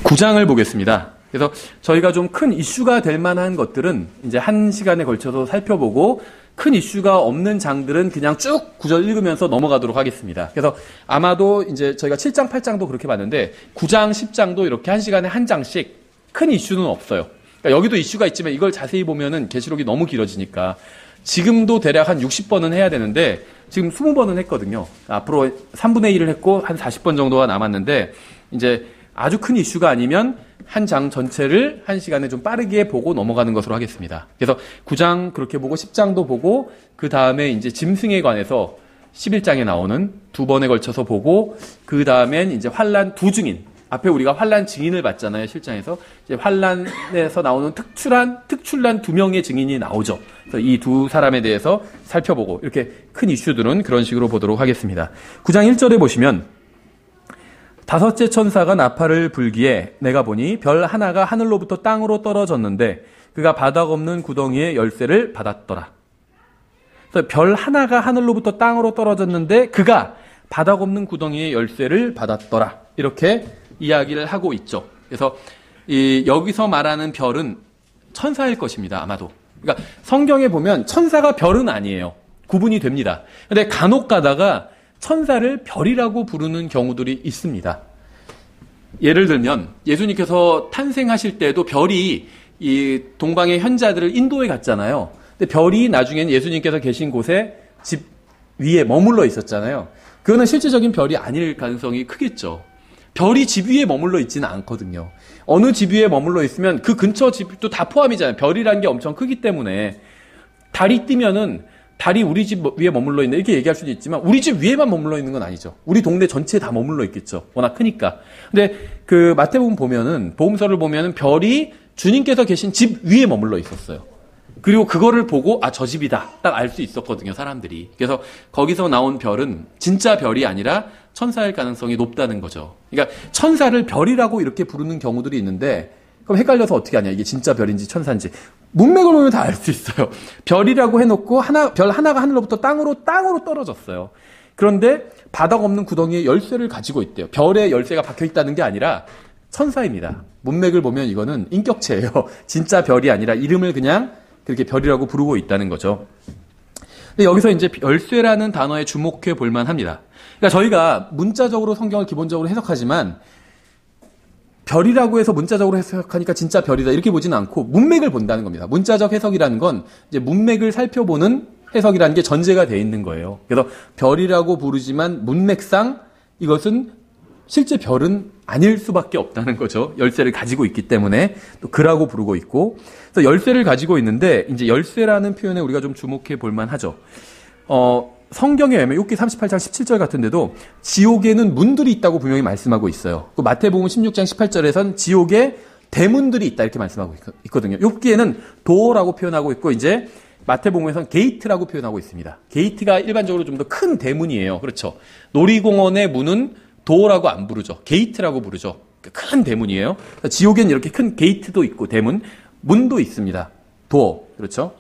9장을 보겠습니다. 그래서 저희가 좀 큰 이슈가 될 만한 것들은 이제 한 시간에 걸쳐서 살펴보고 큰 이슈가 없는 장들은 그냥 쭉 구절 읽으면서 넘어가도록 하겠습니다. 그래서 아마도 이제 저희가 7장, 8장도 그렇게 봤는데 9장, 10장도 이렇게 한 시간에 한 장씩 큰 이슈는 없어요. 그러니까 여기도 이슈가 있지만 이걸 자세히 보면은 계시록이 너무 길어지니까 지금도 대략 한 60번은 해야 되는데 지금 20번은 했거든요. 앞으로 3분의 1을 했고 한 40번 정도가 남았는데 이제 아주 큰 이슈가 아니면 한 장 전체를 한 시간에 좀 빠르게 보고 넘어가는 것으로 하겠습니다. 그래서 9장 그렇게 보고 10장도 보고 그 다음에 이제 짐승에 관해서 11장에 나오는 두 번에 걸쳐서 보고 그 다음엔 이제 환란 두 증인. 앞에 우리가 환란 증인을 봤잖아요. 실장에서. 이제 환란에서 나오는 특출난 두 명의 증인이 나오죠. 그래서 이 두 사람에 대해서 살펴보고 이렇게 큰 이슈들은 그런 식으로 보도록 하겠습니다. 9장 1절에 보시면 다섯째 천사가 나팔을 불기에 내가 보니 별 하나가 하늘로부터 땅으로 떨어졌는데 그가 바닥 없는 구덩이의 열쇠를 받았더라. 그래서 별 하나가 하늘로부터 땅으로 떨어졌는데 그가 바닥 없는 구덩이의 열쇠를 받았더라. 이렇게 이야기를 하고 있죠. 그래서 여기서 말하는 별은 천사일 것입니다. 아마도. 그러니까 성경에 보면 천사가 별은 아니에요. 구분이 됩니다. 근데 간혹 가다가 천사를 별이라고 부르는 경우들이 있습니다. 예를 들면 예수님께서 탄생하실 때도 별이 이 동방의 현자들을 인도에 갔잖아요. 근데 별이 나중엔 예수님께서 계신 곳에 집 위에 머물러 있었잖아요. 그거는 실제적인 별이 아닐 가능성이 크겠죠. 별이 집 위에 머물러 있지는 않거든요. 어느 집 위에 머물러 있으면 그 근처 집도 다 포함이잖아요. 별이라는 게 엄청 크기 때문에 달이 뜨면은 달이 우리 집 위에 머물러 있네 이렇게 얘기할 수도 있지만 우리 집 위에만 머물러 있는 건 아니죠. 우리 동네 전체에 다 머물러 있겠죠. 워낙 크니까. 근데 그 마태복음 보면은 복음서를 보면은 별이 주님께서 계신 집 위에 머물러 있었어요. 그리고 그거를 보고 아, 저 집이다 딱 알 수 있었거든요. 사람들이. 그래서 거기서 나온 별은 진짜 별이 아니라 천사일 가능성이 높다는 거죠. 그러니까 천사를 별이라고 이렇게 부르는 경우들이 있는데 그럼 헷갈려서 어떻게 하냐. 이게 진짜 별인지 천사인지. 문맥을 보면 다 알 수 있어요. 별이라고 해놓고 별 하나가 하늘로부터 땅으로 떨어졌어요. 그런데 바닥 없는 구덩이에 열쇠를 가지고 있대요. 별에 열쇠가 박혀 있다는 게 아니라 천사입니다. 문맥을 보면 이거는 인격체예요. 진짜 별이 아니라 이름을 그냥 그렇게 별이라고 부르고 있다는 거죠. 근데 여기서 이제 열쇠라는 단어에 주목해 볼 만합니다. 그러니까 저희가 문자적으로 성경을 기본적으로 해석하지만 별이라고 해서 문자적으로 해석하니까 진짜 별이다 이렇게 보지는 않고 문맥을 본다는 겁니다. 문자적 해석이라는 건 이제 문맥을 살펴보는 해석이라는 게 전제가 돼 있는 거예요. 그래서 별이라고 부르지만 문맥상 이것은 실제 별은 아닐 수밖에 없다는 거죠. 열쇠를 가지고 있기 때문에 또 그라고 부르고 있고, 그래서 열쇠를 가지고 있는데 이제 열쇠라는 표현에 우리가 좀 주목해 볼 만하죠. 성경에 보면 욥기 38장 17절 같은데도 지옥에는 문들이 있다고 분명히 말씀하고 있어요. 그 마태복음 16장 18절에선 지옥에 대문들이 있다 이렇게 말씀하고 있거든요. 욥기에는 도어라고 표현하고 있고 이제 마태복음에서는 게이트라고 표현하고 있습니다. 게이트가 일반적으로 좀 더 큰 대문이에요. 그렇죠. 놀이공원의 문은 도어라고 안 부르죠. 게이트라고 부르죠. 큰 대문이에요. 지옥에는 이렇게 큰 게이트도 있고 대문, 문도 있습니다. 도어. 그렇죠.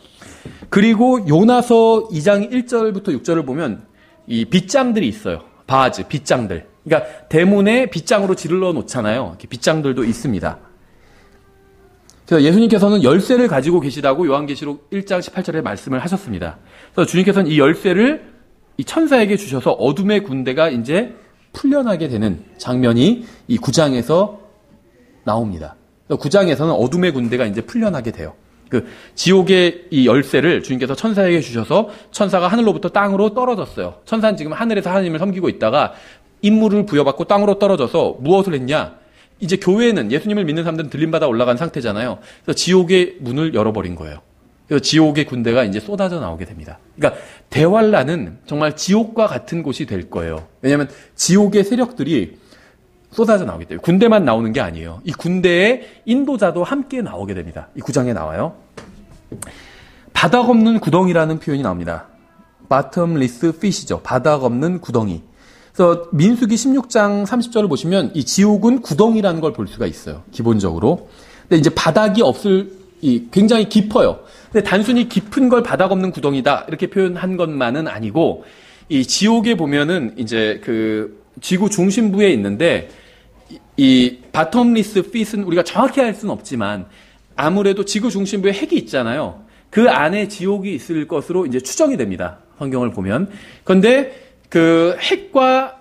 그리고 요나서 2장 1절부터 6절을 보면 이 빗장들이 있어요. 바즈, 빗장들. 그러니까 대문에 빗장으로 질러 놓잖아요. 이렇게 빗장들도 있습니다. 그래서 예수님께서는 열쇠를 가지고 계시다고 요한계시록 1장 18절에 말씀을 하셨습니다. 그래서 주님께서는 이 열쇠를 이 천사에게 주셔서 어둠의 군대가 이제 풀려나게 되는 장면이 이 9장에서 나옵니다. 9장에서는 어둠의 군대가 이제 풀려나게 돼요. 그 지옥의 이 열쇠를 주님께서 천사에게 주셔서 천사가 하늘로부터 땅으로 떨어졌어요. 천사는 지금 하늘에서 하나님을 섬기고 있다가 임무를 부여받고 땅으로 떨어져서 무엇을 했냐? 이제 교회는 예수님을 믿는 사람들은 들림받아 올라간 상태잖아요. 그래서 지옥의 문을 열어버린 거예요. 그래서 지옥의 군대가 이제 쏟아져 나오게 됩니다. 그러니까 대환란은 정말 지옥과 같은 곳이 될 거예요. 왜냐하면 지옥의 세력들이 쏟아져 나오기 때문에 군대만 나오는 게 아니에요. 이 군대의 인도자도 함께 나오게 됩니다. 이 9장에 나와요. 바닥 없는 구덩이라는 표현이 나옵니다. bottomless fish죠. 바닥 없는 구덩이. 그래서 민수기 16장 30절을 보시면 이 지옥은 구덩이라는 걸 볼 수가 있어요. 기본적으로. 근데 이제 바닥이 없을 굉장히 깊어요. 근데 단순히 깊은 걸 바닥 없는 구덩이다 이렇게 표현한 것만은 아니고 이 지옥에 보면은 이제 그 지구 중심부에 있는데 이 바텀리스 핏은 우리가 정확히 알 수는 없지만 아무래도 지구 중심부에 핵이 있잖아요. 그 안에 지옥이 있을 것으로 이제 추정이 됩니다. 성경을 보면. 그런데 그 핵과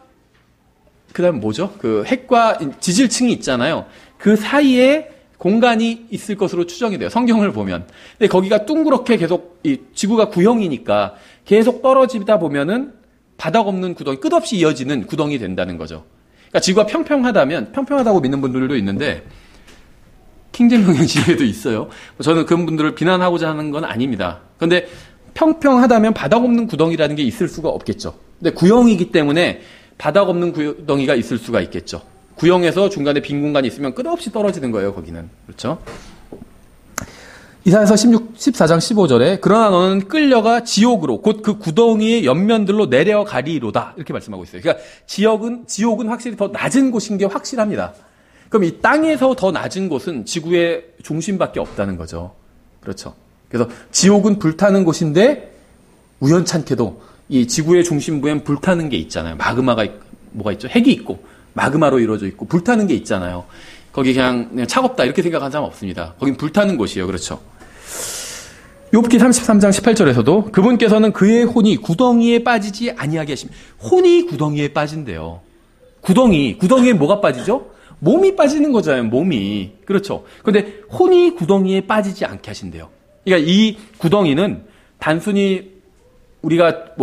그다음 뭐죠? 그 핵과 지질층이 있잖아요. 그 사이에 공간이 있을 것으로 추정이 돼요. 성경을 보면. 근데 거기가 둥그렇게 계속 이 지구가 구형이니까 계속 떨어지다 보면은 바닥 없는 구덩이, 끝없이 이어지는 구덩이 된다는 거죠. 그러니까 지구가 평평하다면 평평하다고 믿는 분들도 있는데 킹제명령시에도 있어요. 저는 그런 분들을 비난하고자 하는 건 아닙니다. 그런데 평평하다면 바닥 없는 구덩이라는 게 있을 수가 없겠죠. 근데 구형이기 때문에 바닥 없는 구덩이가 있을 수가 있겠죠. 구형에서 중간에 빈 공간이 있으면 끝없이 떨어지는 거예요, 거기는. 그렇죠? 이사야서 14장 15절에 그러나 너는 끌려가 지옥으로 곧 그 구덩이의 옆면들로 내려가리로다. 이렇게 말씀하고 있어요. 그러니까 지옥은 확실히 더 낮은 곳인 게 확실합니다. 그럼 이 땅에서 더 낮은 곳은 지구의 중심밖에 없다는 거죠. 그렇죠. 그래서 지옥은 불타는 곳인데 우연찮게도 이 지구의 중심부엔 불타는 게 있잖아요. 마그마가 뭐가 있죠? 핵이 있고 마그마로 이루어져 있고 불타는 게 있잖아요. 거기 그냥 차갑다 이렇게 생각하는 사람 없습니다. 거긴 불타는 곳이에요. 그렇죠. 욥기 33장 18절에서도 그분께서는 그의 혼이 구덩이에 빠지지 아니하게 하시며 혼이 구덩이에 빠진대요. 구덩이에 뭐가 빠지죠? 몸이 빠지는 거잖아요. 몸이. 그렇죠. 그런데 혼이 구덩이에 빠지지 않게 하신대요. 그러니까 이 구덩이는 단순히 우리가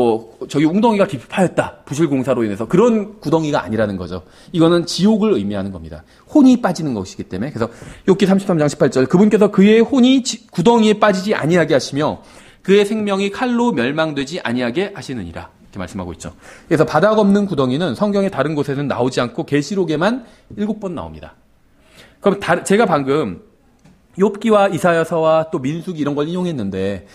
저기 웅덩이가 깊이파였다. 부실공사로 인해서 그런 구덩이가 아니라는 거죠. 이거는 지옥을 의미하는 겁니다. 혼이 빠지는 것이기 때문에. 그래서 욥기 33장 18절 그분께서 그의 혼이 구덩이에 빠지지 아니하게 하시며 그의 생명이 칼로 멸망되지 아니하게 하시느니라. 이렇게 말씀하고 있죠. 그래서 바닥 없는 구덩이는 성경의 다른 곳에는 나오지 않고 계시록에만 7번 나옵니다. 그럼 제가 방금 욥기와 이사야서와 또 민수기 이런 걸 인용했는데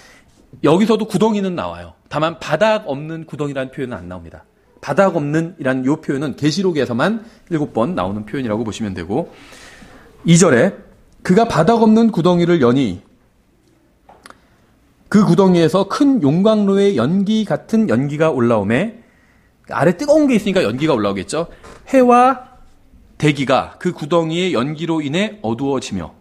여기서도 구덩이는 나와요. 다만 바닥 없는 구덩이라는 표현은 안 나옵니다. 바닥 없는이라는 이 표현은 계시록에서만 7번 나오는 표현이라고 보시면 되고 2절에 그가 바닥 없는 구덩이를 여니 그 구덩이에서 큰 용광로의 연기 같은 연기가 올라오매 아래 뜨거운 게 있으니까 연기가 올라오겠죠. 해와 대기가 그 구덩이의 연기로 인해 어두워지며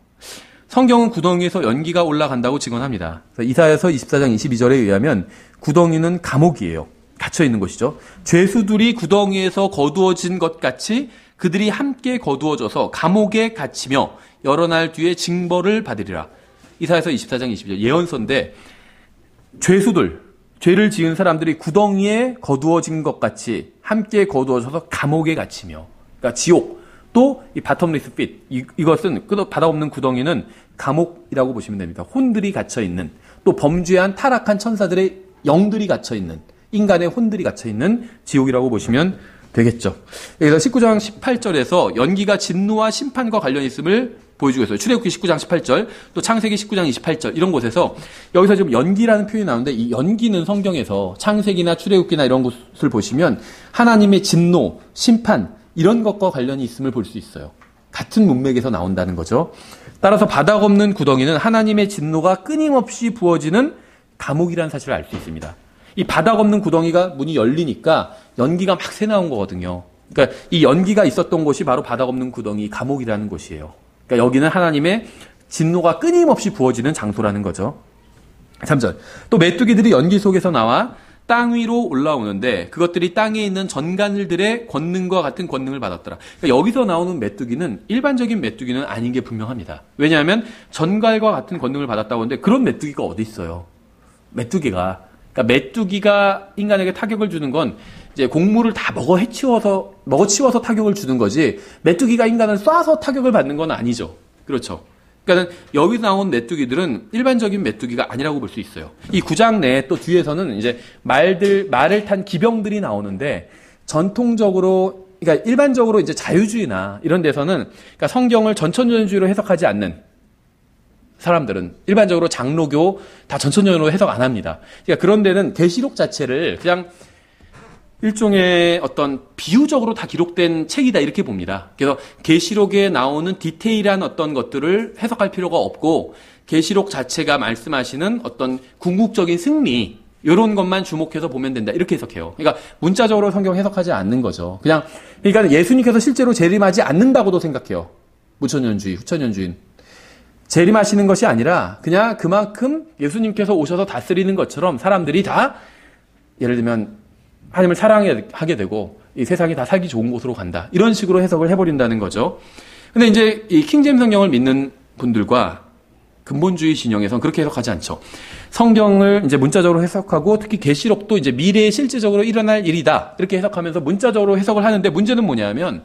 성경은 구덩이에서 연기가 올라간다고 증언합니다. 이사야서 24장 22절에 의하면 구덩이는 감옥이에요. 갇혀있는 곳이죠. 죄수들이 구덩이에서 거두어진 것 같이 그들이 함께 거두어져서 감옥에 갇히며 여러 날 뒤에 징벌을 받으리라. 이사야서 24장 22절 예언서인데 죄를 지은 사람들이 구덩이에 거두어진 것 같이 함께 거두어져서 감옥에 갇히며 그러니까 지옥 또 이 바텀리스 핏 이것은 바닥 없는 구덩이는 감옥이라고 보시면 됩니다. 혼들이 갇혀있는 또 범죄한 타락한 천사들의 영들이 갇혀있는 인간의 혼들이 갇혀있는 지옥이라고 보시면 되겠죠. 그래서 19장 18절에서 연기가 진노와 심판과 관련이 있음을 보여주고 있어요. 출애굽기 19장 18절 또 창세기 19장 28절 이런 곳에서 여기서 지금 연기라는 표현이 나오는데 이 연기는 성경에서 창세기나 출애굽기나 이런 곳을 보시면 하나님의 진노, 심판 이런 것과 관련이 있음을 볼 수 있어요. 같은 문맥에서 나온다는 거죠. 따라서 바닥 없는 구덩이는 하나님의 진노가 끊임없이 부어지는 감옥이라는 사실을 알 수 있습니다. 이 바닥 없는 구덩이가 문이 열리니까 연기가 막 새나온 거거든요. 그러니까 이 연기가 있었던 곳이 바로 바닥 없는 구덩이 감옥이라는 곳이에요. 그러니까 여기는 하나님의 진노가 끊임없이 부어지는 장소라는 거죠. 3절. 또 메뚜기들이 연기 속에서 나와 땅 위로 올라오는데 그것들이 땅에 있는 전간들의 권능과 같은 권능을 받았더라. 그러니까 여기서 나오는 메뚜기는 일반적인 메뚜기는 아닌 게 분명합니다. 왜냐하면 전갈과 같은 권능을 받았다고 하는데 그런 메뚜기가 어디 있어요? 메뚜기가 인간에게 타격을 주는 건 이제 곡물을 다 먹어치워서 타격을 주는 거지 메뚜기가 인간을 쏴서 타격을 받는 건 아니죠. 그렇죠. 그러니까 여기서 나온 메뚜기들은 일반적인 메뚜기가 아니라고 볼 수 있어요. 이 9장 내에 또 뒤에서는 이제 말을 탄 기병들이 나오는데 전통적으로 그러니까 일반적으로 이제 자유주의나 이런 데서는 그러니까 성경을 전천전주의로 해석하지 않는 사람들은 일반적으로 장로교 다 전천전으로 해석 안 합니다. 그러니까 그런 데는 계시록 자체를 그냥 일종의 어떤 비유적으로 다 기록된 책이다 이렇게 봅니다. 그래서 계시록에 나오는 디테일한 어떤 것들을 해석할 필요가 없고 계시록 자체가 말씀하시는 어떤 궁극적인 승리 이런 것만 주목해서 보면 된다. 이렇게 해석해요. 그러니까 문자적으로 성경 해석하지 않는 거죠. 그러니까 예수님께서 실제로 재림하지 않는다고도 생각해요. 무천년주의, 후천년주의는. 재림하시는 것이 아니라 그냥 그만큼 예수님께서 오셔서 다스리는 것처럼 사람들이 다 예를 들면 하나님을 사랑하게 되고 이 세상이 다 살기 좋은 곳으로 간다. 이런 식으로 해석을 해버린다는 거죠. 근데 이제 이 킹제임스 성경을 믿는 분들과 근본주의 진영에서는 그렇게 해석하지 않죠. 성경을 이제 문자적으로 해석하고 특히 계시록도 이제 미래에 실제적으로 일어날 일이다. 이렇게 해석하면서 문자적으로 해석을 하는데 문제는 뭐냐면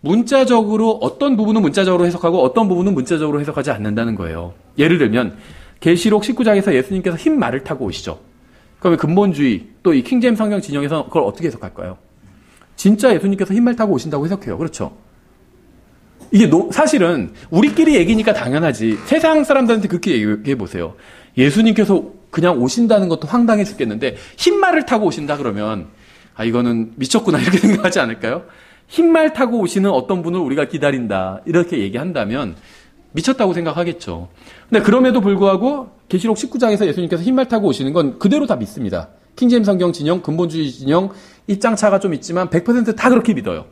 문자적으로 어떤 부분은 문자적으로 해석하고 어떤 부분은 문자적으로 해석하지 않는다는 거예요. 예를 들면 계시록 19장에서 예수님께서 흰 말을 타고 오시죠. 그러면 근본주의 또 이 킹제임스 성경 진영에서 그걸 어떻게 해석할까요? 진짜 예수님께서 흰 말 타고 오신다고 해석해요. 그렇죠? 이게 사실은 우리끼리 얘기니까 당연하지. 세상 사람들한테 그렇게 얘기해 보세요. 예수님께서 그냥 오신다는 것도 황당해 죽겠는데 흰 말을 타고 오신다 그러면 이거는 미쳤구나 이렇게 생각하지 않을까요? 흰 말 타고 오시는 어떤 분을 우리가 기다린다 이렇게 얘기한다면 미쳤다고 생각하겠죠. 근데 그럼에도 불구하고 계시록 19장에서 예수님께서 흰 말 타고 오시는 건 그대로 다 믿습니다. 킹제임스 성경 진영, 근본주의 진영 입장 차가 좀 있지만 100% 다 그렇게 믿어요.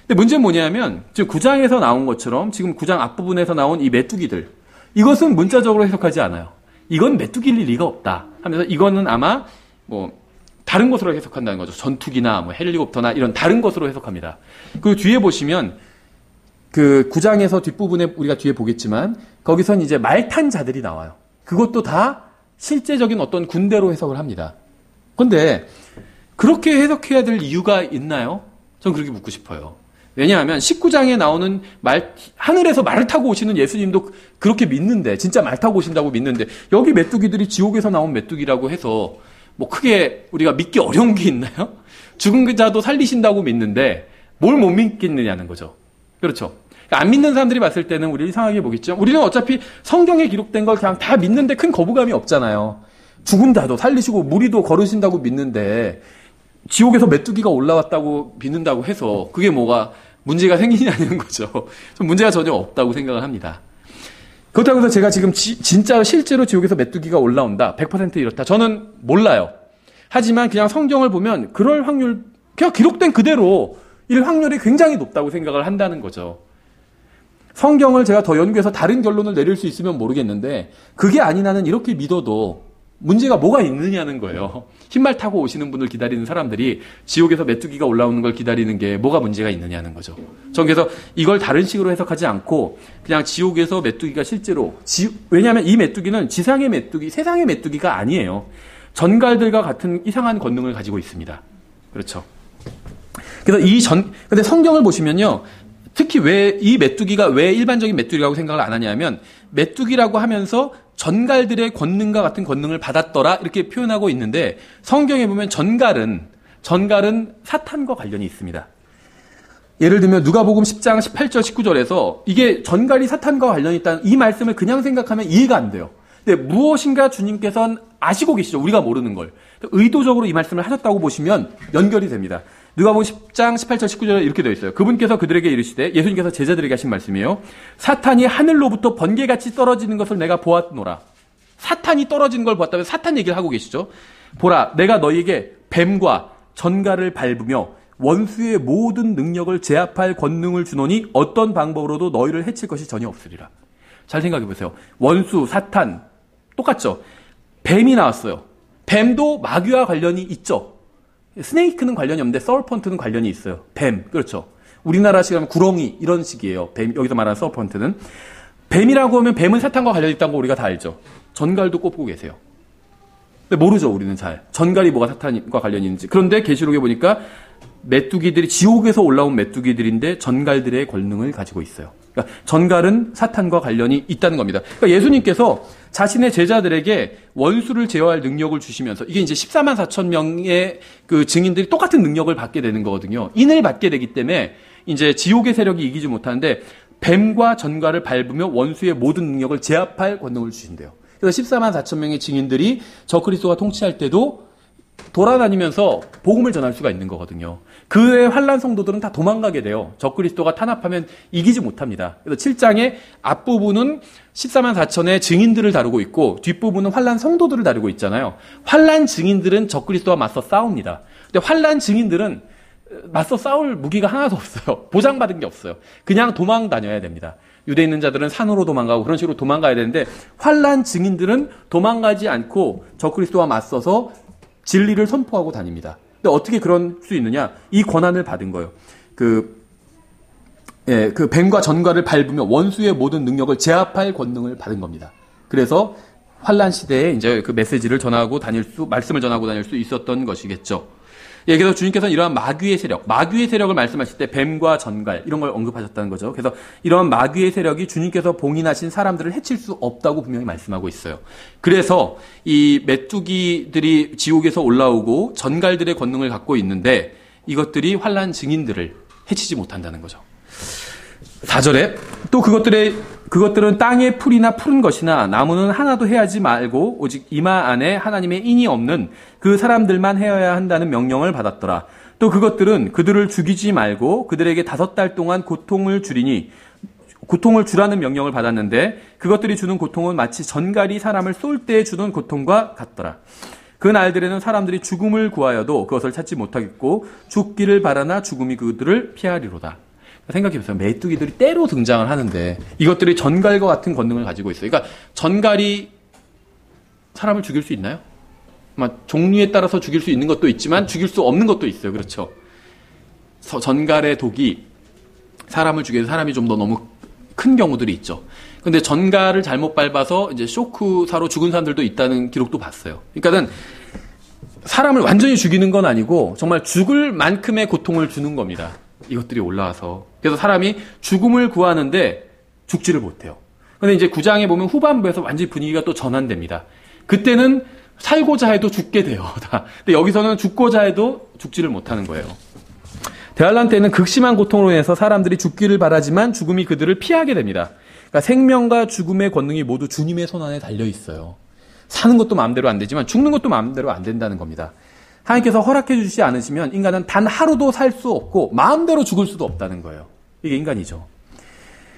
근데 문제는 뭐냐면 지금 9장에서 나온 것처럼 지금 9장 앞부분에서 나온 이 메뚜기들 이것은 문자적으로 해석하지 않아요. 이건 메뚜기일 리가 없다 하면서 이거는 아마 다른 것으로 해석한다는 거죠. 전투기나 헬리콥터나 이런 다른 것으로 해석합니다. 그리고 뒤에 보시면 그 9장에서 뒷부분에 우리가 뒤에 보겠지만 거기선 이제 말 탄 자들이 나와요. 그것도 다 실제적인 어떤 군대로 해석을 합니다. 그런데 그렇게 해석해야 될 이유가 있나요? 전 그렇게 묻고 싶어요. 왜냐하면 19장에 나오는 하늘에서 말을 타고 오시는 예수님도 그렇게 믿는데 진짜 말 타고 오신다고 믿는데 여기 메뚜기들이 지옥에서 나온 메뚜기라고 해서 크게 우리가 믿기 어려운 게 있나요? 죽은 자도 살리신다고 믿는데 뭘 못 믿겠느냐는 거죠. 그렇죠. 그러니까 안 믿는 사람들이 봤을 때는 우리를 이상하게 보겠죠. 우리는 어차피 성경에 기록된 걸 그냥 다 믿는데 큰 거부감이 없잖아요. 죽은 자도 살리시고 무리도 걸으신다고 믿는데 지옥에서 메뚜기가 올라왔다고 믿는다고 해서 그게 뭐가 문제가 생기냐는 거죠. 좀 문제가 전혀 없다고 생각을 합니다. 그렇다고 해서 제가 지금 진짜 실제로 지옥에서 메뚜기가 올라온다. 100% 이렇다. 저는 몰라요. 하지만 그냥 성경을 보면 그럴 확률, 그냥 기록된 그대로 일 확률이 굉장히 높다고 생각을 한다는 거죠. 성경을 제가 더 연구해서 다른 결론을 내릴 수 있으면 모르겠는데 그게 아닌 한은 이렇게 믿어도 문제가 뭐가 있느냐는 거예요. 흰말 타고 오시는 분을 기다리는 사람들이 지옥에서 메뚜기가 올라오는 걸 기다리는 게 뭐가 문제가 있느냐는 거죠. 전 그래서 이걸 다른 식으로 해석하지 않고 그냥 지옥에서 메뚜기가 실제로 왜냐하면 이 메뚜기는 지상의 메뚜기, 세상의 메뚜기가 아니에요. 전갈들과 같은 이상한 권능을 가지고 있습니다. 그렇죠. 그래서 근데 성경을 보시면요. 특히 왜 이 메뚜기가 왜 일반적인 메뚜기라고 생각을 안 하냐면 메뚜기라고 하면서 전갈들의 권능과 같은 권능을 받았더라 이렇게 표현하고 있는데 성경에 보면 전갈은 사탄과 관련이 있습니다. 예를 들면 누가복음 10장 18절 19절에서 이게 전갈이 사탄과 관련이 있다는 이 말씀을 그냥 생각하면 이해가 안 돼요. 근데 무엇인가 주님께서는 아시고 계시죠. 우리가 모르는 걸. 의도적으로 이 말씀을 하셨다고 보시면 연결이 됩니다. 누가복음 10장 18절 19절에 이렇게 되어 있어요. 그분께서 그들에게 이르시되 예수님께서 제자들에게 하신 말씀이에요. 사탄이 하늘로부터 번개같이 떨어지는 것을 내가 보았노라. 사탄이 떨어지는 걸 보았다면 사탄 얘기를 하고 계시죠. 보라 내가 너희에게 뱀과 전갈을 밟으며 원수의 모든 능력을 제압할 권능을 주노니 어떤 방법으로도 너희를 해칠 것이 전혀 없으리라. 잘 생각해 보세요. 원수, 사탄 똑같죠. 뱀이 나왔어요. 뱀도 마귀와 관련이 있죠. 스네이크는 관련이 없는데 서펀트는 관련이 있어요. 뱀, 그렇죠. 우리나라식으로 하면 구렁이 이런 식이에요. 뱀, 여기서 말하는 서펀트는. 뱀이라고 하면 뱀은 사탄과 관련이 있다는 거 우리가 다 알죠. 전갈도 꼽고 계세요. 근데 모르죠, 우리는 잘. 전갈이 뭐가 사탄과 관련이 있는지. 그런데 계시록에 보니까 메뚜기들이 지옥에서 올라온 메뚜기들인데 전갈들의 권능을 가지고 있어요. 그러니까 전갈은 사탄과 관련이 있다는 겁니다. 그러니까 예수님께서 자신의 제자들에게 원수를 제어할 능력을 주시면서 이게 이제 14만 4천 명의 그 증인들이 똑같은 능력을 받게 되는 거거든요. 인을 받게 되기 때문에 이제 지옥의 세력이 이기지 못하는데 뱀과 전갈을 밟으며 원수의 모든 능력을 제압할 권능을 주신대요. 그래서 14만 4천 명의 증인들이 저 그리스도가 통치할 때도 돌아다니면서 복음을 전할 수가 있는 거거든요. 그의 환난 성도들은 다 도망가게 돼요. 적그리스도가 탄압하면 이기지 못합니다. 그래서 7장의 앞부분은 14만 4천의 증인들을 다루고 있고 뒷부분은 환난 성도들을 다루고 있잖아요. 환난 증인들은 적그리스도와 맞서 싸웁니다. 근데 환난 증인들은 맞서 싸울 무기가 하나도 없어요. 보장받은 게 없어요. 그냥 도망 다녀야 됩니다. 유대에 있는 자들은 산으로 도망가고 그런 식으로 도망가야 되는데 환난 증인들은 도망가지 않고 적그리스도와 맞서서 진리를 선포하고 다닙니다. 근데 어떻게 그럴 수 있느냐? 이 권한을 받은 거예요. 그 뱀과 전갈을 밟으며 원수의 모든 능력을 제압할 권능을 받은 겁니다. 그래서 환난 시대에 이제 그 메시지를 전하고 말씀을 전하고 다닐 수 있었던 것이겠죠. 예, 그래서 주님께서는 이러한 마귀의 세력을 말씀하실 때 뱀과 전갈 이런 걸 언급하셨다는 거죠. 그래서 이러한 마귀의 세력이 주님께서 봉인하신 사람들을 해칠 수 없다고 분명히 말씀하고 있어요. 그래서 이 메뚜기들이 지옥에서 올라오고 전갈들의 권능을 갖고 있는데 이것들이 환난 증인들을 해치지 못한다는 거죠. 4절에 또 그것들은 땅의 풀이나 푸른 것이나 나무는 하나도 해하지 말고 오직 이마 안에 하나님의 인이 없는 그 사람들만 해야 한다는 명령을 받았더라. 또 그것들은 그들을 죽이지 말고 그들에게 5달 동안 고통을 주라는 명령을 받았는데 그것들이 주는 고통은 마치 전갈이 사람을 쏠 때 주는 고통과 같더라. 그 날들에는 사람들이 죽음을 구하여도 그것을 찾지 못하겠고 죽기를 바라나 죽음이 그들을 피하리로다. 생각해보세요. 메뚜기들이 때로 등장을 하는데 이것들이 전갈과 같은 권능을 가지고 있어요. 그러니까 전갈이 사람을 죽일 수 있나요? 종류에 따라서 죽일 수 있는 것도 있지만 죽일 수 없는 것도 있어요. 그렇죠? 전갈의 독이 사람을 죽여서 사람이 좀 더 너무 큰 경우들이 있죠. 근데 전갈을 잘못 밟아서 이제 쇼크사로 죽은 사람들도 있다는 기록도 봤어요. 그러니까는 사람을 완전히 죽이는 건 아니고 정말 죽을 만큼의 고통을 주는 겁니다. 이것들이 올라와서. 그래서 사람이 죽음을 구하는데 죽지를 못해요. 근데 이제 9장에 보면 후반부에서 완전히 분위기가 또 전환됩니다. 그때는 살고자 해도 죽게 돼요. 근데 여기서는 죽고자 해도 죽지를 못하는 거예요. 대환란 때는 극심한 고통으로 인해서 사람들이 죽기를 바라지만 죽음이 그들을 피하게 됩니다. 그러니까 생명과 죽음의 권능이 모두 주님의 손안에 달려 있어요. 사는 것도 마음대로 안 되지만 죽는 것도 마음대로 안 된다는 겁니다. 하나님께서 허락해 주시지 않으시면 인간은 단 하루도 살 수 없고 마음대로 죽을 수도 없다는 거예요. 이게 인간이죠.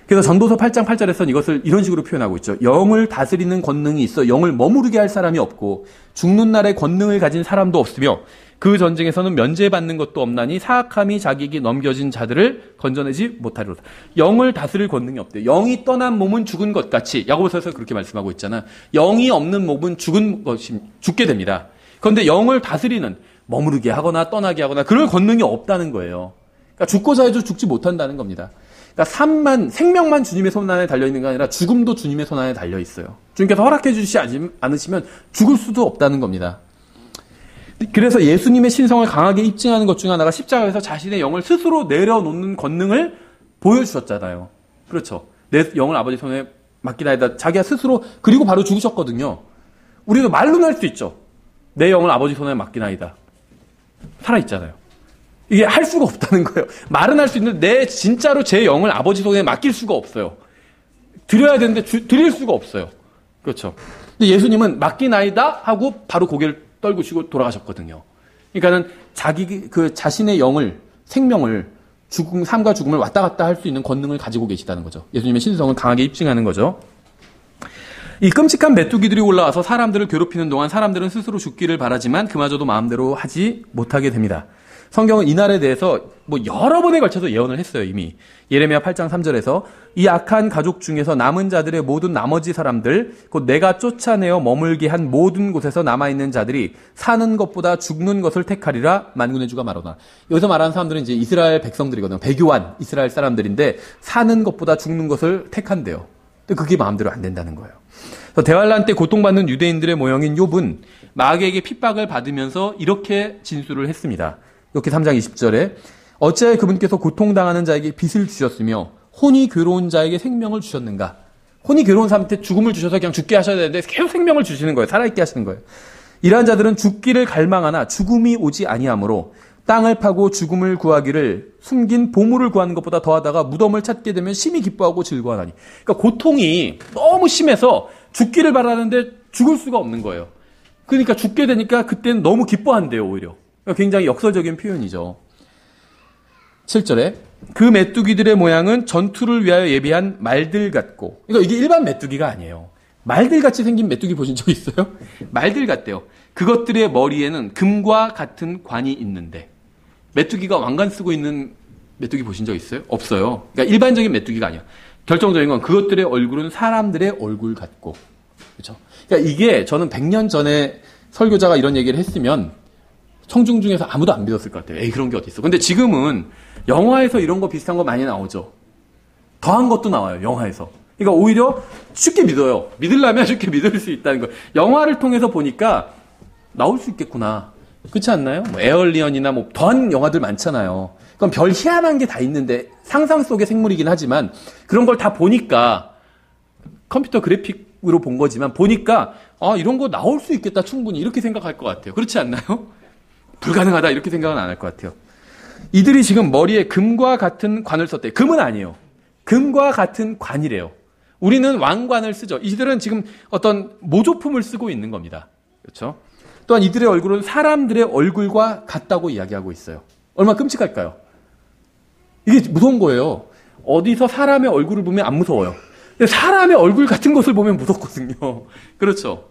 그래서 전도서 8장 8절에서는 이것을 이런 식으로 표현하고 있죠. 영을 다스리는 권능이 있어 영을 머무르게 할 사람이 없고 죽는 날에 권능을 가진 사람도 없으며 그 전쟁에서는 면제받는 것도 없나니 사악함이 자기에게 넘겨진 자들을 건져내지 못하리로다. 영을 다스릴 권능이 없대요. 영이 떠난 몸은 죽은 것 같이 야고보서에서 그렇게 말씀하고 있잖아. 영이 없는 몸은 죽게 됩니다. 그런데 영을 다스리는 머무르게 하거나 떠나게 하거나 그럴 권능이 없다는 거예요. 그러니까 죽고자 해도 죽지 못한다는 겁니다. 그러니까 생명만 주님의 손안에 달려있는 게 아니라 죽음도 주님의 손안에 달려있어요. 주님께서 허락해 주시지 않으시면 죽을 수도 없다는 겁니다. 그래서 예수님의 신성을 강하게 입증하는 것 중 하나가 십자가에서 자신의 영을 스스로 내려놓는 권능을 보여주셨잖아요. 그렇죠. 내 영을 아버지 손에 맡기나이다. 자기가 스스로 그리고 바로 죽으셨거든요. 우리도 말로는 할 수 있죠. 내 영을 아버지 손에 맡기나이다. 살아있잖아요. 이게 할 수가 없다는 거예요. 말은 할 수 있는데 진짜로 제 영을 아버지 손에 맡길 수가 없어요. 드려야 되는데 드릴 수가 없어요. 그렇죠. 근데 예수님은 맡기나이다 하고 바로 고개를 떨구시고 돌아가셨거든요. 그러니까는 자신의 영을, 생명을, 삶과 죽음을 왔다 갔다 할 수 있는 권능을 가지고 계시다는 거죠. 예수님의 신성을 강하게 입증하는 거죠. 이 끔찍한 메뚜기들이 올라와서 사람들을 괴롭히는 동안 사람들은 스스로 죽기를 바라지만 그마저도 마음대로 하지 못하게 됩니다. 성경은 이날에 대해서 여러 번에 걸쳐서 예언을 했어요, 이미. 예레미야 8장 3절에서 이 악한 가족 중에서 남은 자들의 모든 나머지 사람들, 곧 내가 쫓아내어 머물게 한 모든 곳에서 남아있는 자들이 사는 것보다 죽는 것을 택하리라 만군의 주가 말하노라. 여기서 말하는 사람들은 이제 이스라엘 백성들이거든요. 배교한 이스라엘 사람들인데 사는 것보다 죽는 것을 택한대요. 근데 그게 마음대로 안 된다는 거예요. 그래서 대환란 때 고통받는 유대인들의 모형인 욥은 마귀에게 핍박을 받으면서 이렇게 진술을 했습니다. 이렇게 3장 20절에 어찌하여 그분께서 고통당하는 자에게 빚을 주셨으며 혼이 괴로운 자에게 생명을 주셨는가. 혼이 괴로운 사람한테 죽음을 주셔서 그냥 죽게 하셔야 되는데 계속 생명을 주시는 거예요. 살아있게 하시는 거예요. 이러한 자들은 죽기를 갈망하나 죽음이 오지 아니하므로 땅을 파고 죽음을 구하기를 숨긴 보물을 구하는 것보다 더하다가 무덤을 찾게 되면 심히 기뻐하고 즐거워하나니. 그러니까 고통이 너무 심해서 죽기를 바라는데 죽을 수가 없는 거예요. 그러니까 죽게 되니까 그때는 너무 기뻐한대요, 오히려. 그러니까 굉장히 역설적인 표현이죠. 7절에 그 메뚜기들의 모양은 전투를 위하여 예비한 말들 같고, 그러니까 이게 일반 메뚜기가 아니에요. 말들같이 생긴 메뚜기 보신 적 있어요? 말들 같대요. 그것들의 머리에는 금과 같은 관이 있는데, 메뚜기가 왕관 쓰고 있는 메뚜기 보신 적 있어요? 없어요. 그러니까 일반적인 메뚜기가 아니야. 결정적인 건 그것들의 얼굴은 사람들의 얼굴 같고, 그렇죠? 그러니까 이게 저는 100년 전에 설교자가 이런 얘기를 했으면 청중 중에서 아무도 안 믿었을 것 같아요. 에이, 그런 게 어디 있어. 근데 지금은 영화에서 이런 거 비슷한 거 많이 나오죠. 더한 것도 나와요, 영화에서. 그러니까 오히려 쉽게 믿어요. 믿으려면 쉽게 믿을 수 있다는 거. 영화를 통해서 보니까 나올 수 있겠구나. 그렇지 않나요? 뭐 에얼리언이나 뭐 더한 영화들 많잖아요. 그럼 별 희한한 게 다 있는데 상상 속의 생물이긴 하지만 그런 걸 다 보니까 컴퓨터 그래픽으로 본 거지만 보니까 아, 이런 거 나올 수 있겠다 충분히 이렇게 생각할 것 같아요. 그렇지 않나요? 불가능하다 이렇게 생각은 안 할 것 같아요. 이들이 지금 머리에 금과 같은 관을 썼대요. 금은 아니에요. 금과 같은 관이래요. 우리는 왕관을 쓰죠. 이들은 지금 어떤 모조품을 쓰고 있는 겁니다. 그렇죠? 또한 이들의 얼굴은 사람들의 얼굴과 같다고 이야기하고 있어요. 얼마나 끔찍할까요? 이게 무서운 거예요. 어디서 사람의 얼굴을 보면 안 무서워요. 사람의 얼굴 같은 것을 보면 무섭거든요. 그렇죠?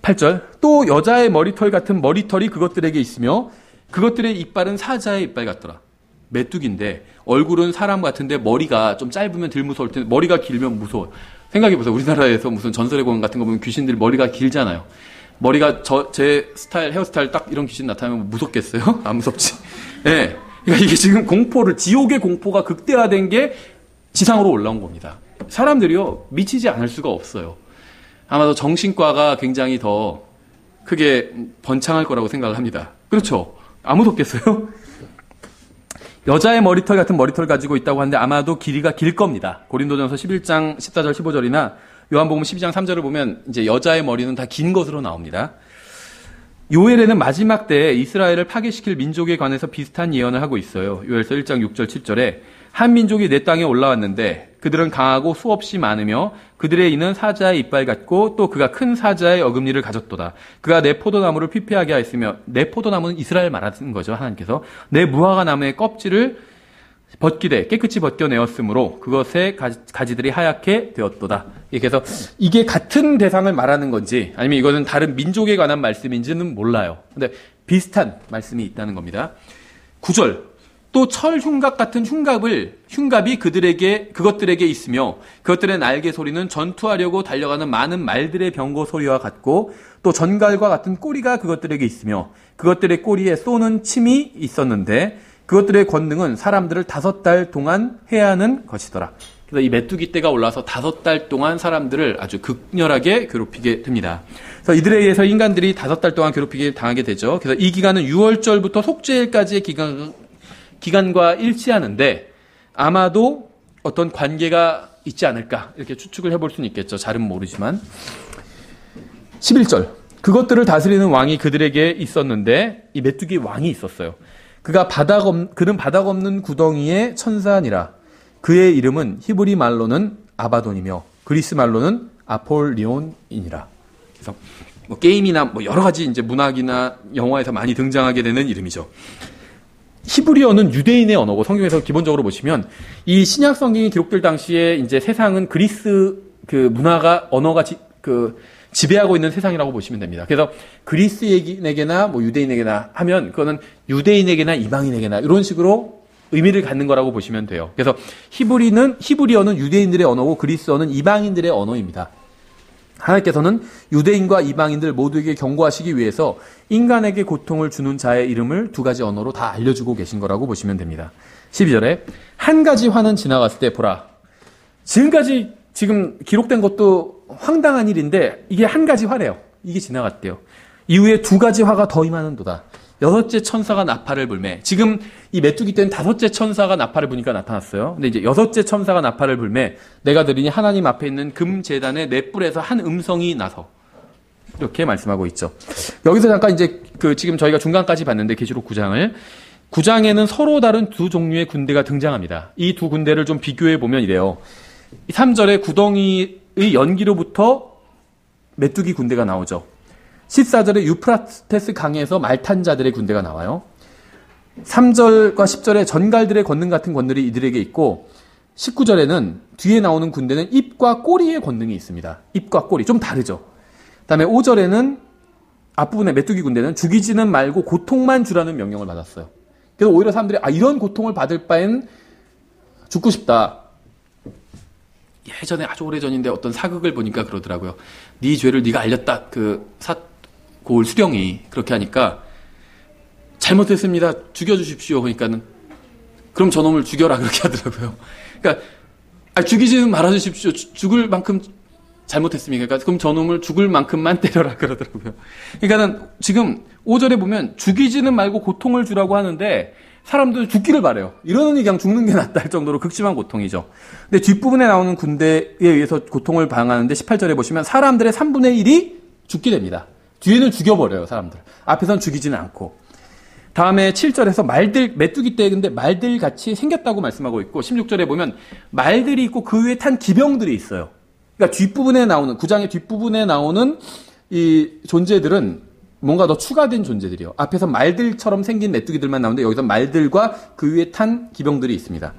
8절 또 여자의 머리털 같은 머리털이 그것들에게 있으며 그것들의 이빨은 사자의 이빨 같더라. 메뚜기인데 얼굴은 사람 같은데 머리가 좀 짧으면 덜 무서울 텐데 머리가 길면 무서워요. 생각해보세요. 우리나라에서 무슨 전설의 고향 같은 거 보면 귀신들 머리가 길잖아요. 머리가 제 스타일, 헤어스타일 딱 이런 귀신 나타나면 무섭겠어요? 안 무섭지. 예. 네. 그러니까 이게 지금 지옥의 공포가 극대화된 게 지상으로 올라온 겁니다. 사람들이요, 미치지 않을 수가 없어요. 아마도 정신과가 굉장히 더 크게 번창할 거라고 생각을 합니다. 그렇죠? 안 무섭겠어요? 여자의 머리털 같은 머리털 가지고 있다고 하는데 아마도 길이가 길 겁니다. 고린도전서 11장 14절 15절이나 요한복음 12장 3절을 보면 이제 여자의 머리는 다 긴 것으로 나옵니다. 요엘에는 마지막 때에 이스라엘을 파괴시킬 민족에 관해서 비슷한 예언을 하고 있어요. 요엘서 1장 6절 7절에 한 민족이 내 땅에 올라왔는데 그들은 강하고 수없이 많으며 그들의 이는 사자의 이빨 같고 또 그가 큰 사자의 어금니를 가졌도다. 그가 내 포도나무를 피폐하게 하였으며 내 포도나무는 이스라엘 말하는 거죠. 하나님께서 내 무화과 나무의 껍질을 벗기되 깨끗이 벗겨내었으므로 그것의 가지들이 하얗게 되었도다. 그래서 이게 같은 대상을 말하는 건지 아니면 이거는 다른 민족에 관한 말씀인지는 몰라요. 근데 비슷한 말씀이 있다는 겁니다. 9절 또 철 흉갑 같은 흉갑이 그것들에게 있으며 그것들의 날개 소리는 전투하려고 달려가는 많은 말들의 병거 소리와 같고 또 전갈과 같은 꼬리가 그것들에게 있으며 그것들의 꼬리에 쏘는 침이 있었는데 그것들의 권능은 사람들을 5달 동안 해야 하는 것이더라. 그래서 이 메뚜기 떼가 올라와서 5달 동안 사람들을 아주 극렬하게 괴롭히게 됩니다. 그래서 이들에 의해서 인간들이 5달 동안 괴롭히게 당하게 되죠. 그래서 이 기간은 6월절부터 속죄일까지의 기간과 일치하는데 아마도 어떤 관계가 있지 않을까 이렇게 추측을 해볼 수는 있겠죠. 잘은 모르지만 11절 그것들을 다스리는 왕이 그들에게 있었는데 이 메뚜기 왕이 있었어요. 그는 바닥 없는 구덩이의 천사니라. 그의 이름은 히브리 말로는 아바돈이며 그리스 말로는 아폴리온이니라. 그래서 뭐 게임이나 뭐 여러 가지 이제 문학이나 영화에서 많이 등장하게 되는 이름이죠. 히브리어는 유대인의 언어고 성경에서 기본적으로 보시면 이 신약 성경이 기록될 당시에 이제 세상은 그리스 언어가 지배하고 있는 세상이라고 보시면 됩니다. 그래서 그리스인에게나 뭐 유대인에게나 하면 그거는 유대인에게나 이방인에게나 이런 식으로 의미를 갖는 거라고 보시면 돼요. 그래서 히브리어는 유대인들의 언어고 그리스어는 이방인들의 언어입니다. 하나님께서는 유대인과 이방인들 모두에게 경고하시기 위해서 인간에게 고통을 주는 자의 이름을 2가지 언어로 다 알려주고 계신 거라고 보시면 됩니다. 12절에 한 가지 화는 지나갔을 때 보라. 지금까지 지금 기록된 것도 황당한 일인데 이게 한 가지 화래요. 이게 지나갔대요. 이후에 2가지 화가 더 임하는도다. 6째 천사가 나팔을 불매. 지금 이 메뚜기 때는 5째 천사가 나팔을 부니까 나타났어요. 근데 이제 6째 천사가 나팔을 불매. 내가 들으니 하나님 앞에 있는 금 제단의 네 뿔에서 한 음성이 나서. 이렇게 말씀하고 있죠. 여기서 잠깐 이제 지금 저희가 중간까지 봤는데 계시록 9장에는 서로 다른 2 종류의 군대가 등장합니다. 이 2 군대를 좀 비교해 보면 이래요. 3절에 구덩이의 연기로부터 메뚜기 군대가 나오죠. 14절에 유프라테스 강에서 말 탄 자들의 군대가 나와요. 3절과 10절에 전갈들의 권능 같은 권능이 이들에게 있고 19절에는 뒤에 나오는 군대는 입과 꼬리의 권능이 있습니다. 입과 꼬리. 좀 다르죠. 그다음에 5절에는 앞부분의 메뚜기 군대는 죽이지는 말고 고통만 주라는 명령을 받았어요. 그래서 오히려 사람들이 이런 고통을 받을 바엔 죽고 싶다. 예전에 아주 오래전인데 어떤 사극을 보니까 그러더라고요. 네 죄를 네가 알렸다. 고을 수령이 그렇게 하니까 잘못했습니다. 죽여주십시오. 그러니까는 그럼 저놈을 죽여라 그렇게 하더라고요. 그러니까 죽이지는 말아주십시오. 죽을 만큼 잘못했습니까? 그러니까 그럼 저놈을 죽을 만큼만 때려라 그러더라고요. 그러니까는 지금 5절에 보면 죽이지는 말고 고통을 주라고 하는데 사람들은 죽기를 바래요. 이러느니 그냥 죽는 게 낫다 할 정도로 극심한 고통이죠. 근데 뒷부분에 나오는 군대에 의해서 고통을 당하는데 18절에 보시면 사람들의 3분의 1이 죽게 됩니다. 뒤에는 죽여버려요, 사람들. 앞에선 죽이지는 않고. 다음에 7절에서 메뚜기 떼 근데 말들 같이 생겼다고 말씀하고 있고 16절에 보면 말들이 있고 그 위에 탄 기병들이 있어요. 그러니까 뒷부분에 나오는, 9장의 뒷부분에 나오는 이 존재들은 뭔가 더 추가된 존재들이요. 앞에서 말들처럼 생긴 메뚜기들만 나오는데 여기서 말들과 그 위에 탄 기병들이 있습니다.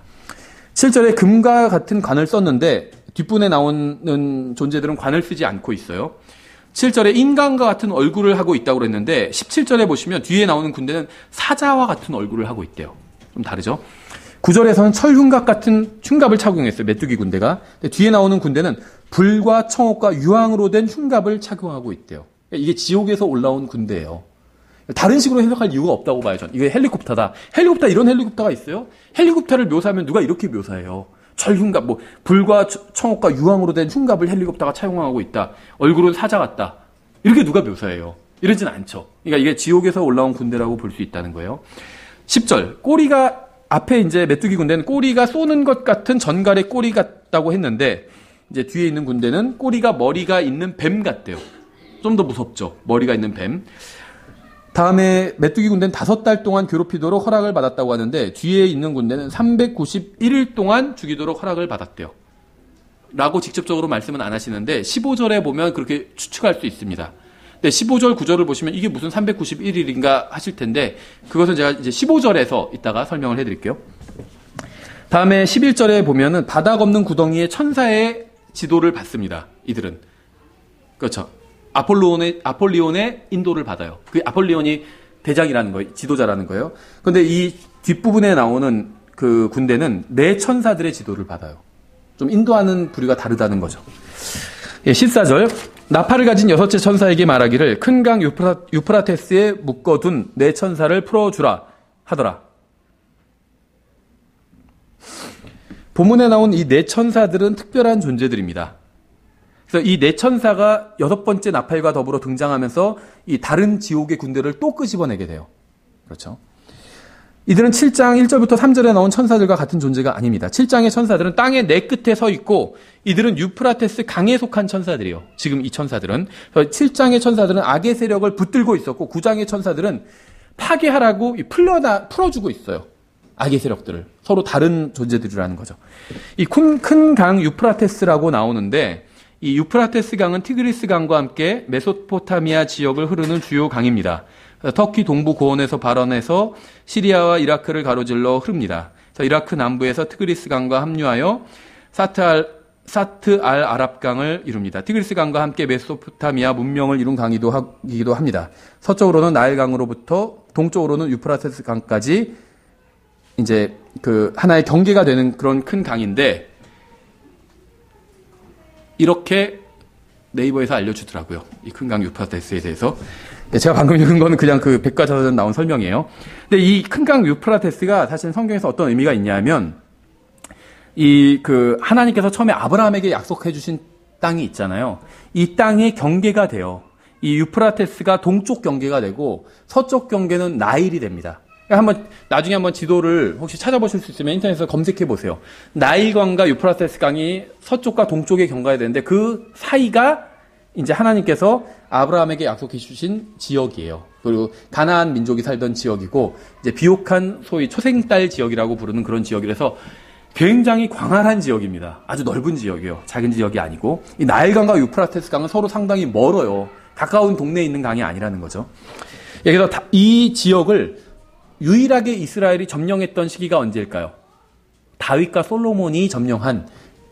7절에 금과 같은 관을 썼는데 뒷부분에 나오는 존재들은 관을 쓰지 않고 있어요. 7절에 인간과 같은 얼굴을 하고 있다고 그랬는데 17절에 보시면 뒤에 나오는 군대는 사자와 같은 얼굴을 하고 있대요. 좀 다르죠? 9절에서는 철흉갑 같은 흉갑을 착용했어요. 메뚜기 군대가. 근데 뒤에 나오는 군대는 불과 청옥과 유황으로 된 흉갑을 착용하고 있대요. 이게 지옥에서 올라온 군대예요. 다른 식으로 해석할 이유가 없다고 봐요. 전 이게 헬리콥터다. 헬리콥터 이런 헬리콥터가 있어요? 헬리콥터를 묘사하면 누가 이렇게 묘사해요? 철흉갑, 불과 청옥과 유황으로 된 흉갑을 헬리콥터가 착용하고 있다. 얼굴은 사자 같다. 이렇게 누가 묘사해요? 이러진 않죠. 그러니까 이게 지옥에서 올라온 군대라고 볼 수 있다는 거예요. 10절, 꼬리가 앞에 이제 메뚜기 군대는 꼬리가 쏘는 것 같은 전갈의 꼬리 같다고 했는데 이제 뒤에 있는 군대는 꼬리가 머리가 있는 뱀 같대요. 좀 더 무섭죠. 머리가 있는 뱀. 다음에 메뚜기 군대는 5달 동안 괴롭히도록 허락을 받았다고 하는데 뒤에 있는 군대는 391일 동안 죽이도록 허락을 받았대요. 라고 직접적으로 말씀은 안 하시는데 15절에 보면 그렇게 추측할 수 있습니다. 근데 15절, 9절을 보시면 이게 무슨 391일인가 하실 텐데 그것은 제가 이제 15절에서 이따가 설명을 해드릴게요. 다음에 11절에 보면은 바닥 없는 구덩이에 천사의 지도를 받습니다. 이들은. 그렇죠. 아폴리온의 인도를 받아요. 그 아폴리온이 대장이라는 거예요. 지도자라는 거예요. 그런데 이 뒷부분에 나오는 그 군대는 네 천사들의 지도를 받아요. 좀 인도하는 부류가 다르다는 거죠. 14절. 나팔을 가진 6째 천사에게 말하기를 큰 강 유프라테스에 묶어둔 네 천사를 풀어주라 하더라. 본문에 나온 이 네 천사들은 특별한 존재들입니다. 그래서 이 네 천사가 6번째 나팔과 더불어 등장하면서 이 다른 지옥의 군대를 또 끄집어내게 돼요. 그렇죠. 이들은 7장 1절부터 3절에 나온 천사들과 같은 존재가 아닙니다. 7장의 천사들은 땅의 네 끝에 서 있고 이들은 유프라테스 강에 속한 천사들이에요. 지금 이 천사들은. 7장의 천사들은 악의 세력을 붙들고 있었고 9장의 천사들은 파괴하라고 풀어주고 있어요. 악의 세력들을. 서로 다른 존재들이라는 거죠. 이 큰 강 유프라테스라고 나오는데 이 유프라테스 강은 티그리스 강과 함께 메소포타미아 지역을 흐르는 주요 강입니다. 터키 동부 고원에서 발원해서 시리아와 이라크를 가로질러 흐릅니다. 이라크 남부에서 티그리스 강과 합류하여 사트 알 아랍강을 이룹니다. 티그리스 강과 함께 메소포타미아 문명을 이룬 강이기도 합니다. 서쪽으로는 나일강으로부터 동쪽으로는 유프라테스 강까지 이제 그 하나의 경계가 되는 그런 큰 강인데 이렇게 네이버에서 알려주더라고요. 이 큰 강 유프라테스에 대해서. 제가 방금 읽은 거는 그냥 그 백과사전에 나온 설명이에요. 근데 이 큰 강 유프라테스가 사실 성경에서 어떤 의미가 있냐면 이 그 하나님께서 처음에 아브라함에게 약속해 주신 땅이 있잖아요. 이 땅의 경계가 돼요. 이 유프라테스가 동쪽 경계가 되고 서쪽 경계는 나일이 됩니다. 나중에 한번 지도를 혹시 찾아보실 수 있으면 인터넷에서 검색해 보세요. 나일강과 유프라테스 강이 서쪽과 동쪽에 경과해야 되는데 그 사이가 이제 하나님께서 아브라함에게 약속해 주신 지역이에요. 그리고 가나안 민족이 살던 지역이고 이제 비옥한 소위 초생딸 지역이라고 부르는 그런 지역이라서 굉장히 광활한 지역입니다. 아주 넓은 지역이에요. 작은 지역이 아니고 이 나일강과 유프라테스 강은 서로 상당히 멀어요. 가까운 동네에 있는 강이 아니라는 거죠. 그래서 이 지역을 유일하게 이스라엘이 점령했던 시기가 언제일까요? 다윗과 솔로몬이 점령한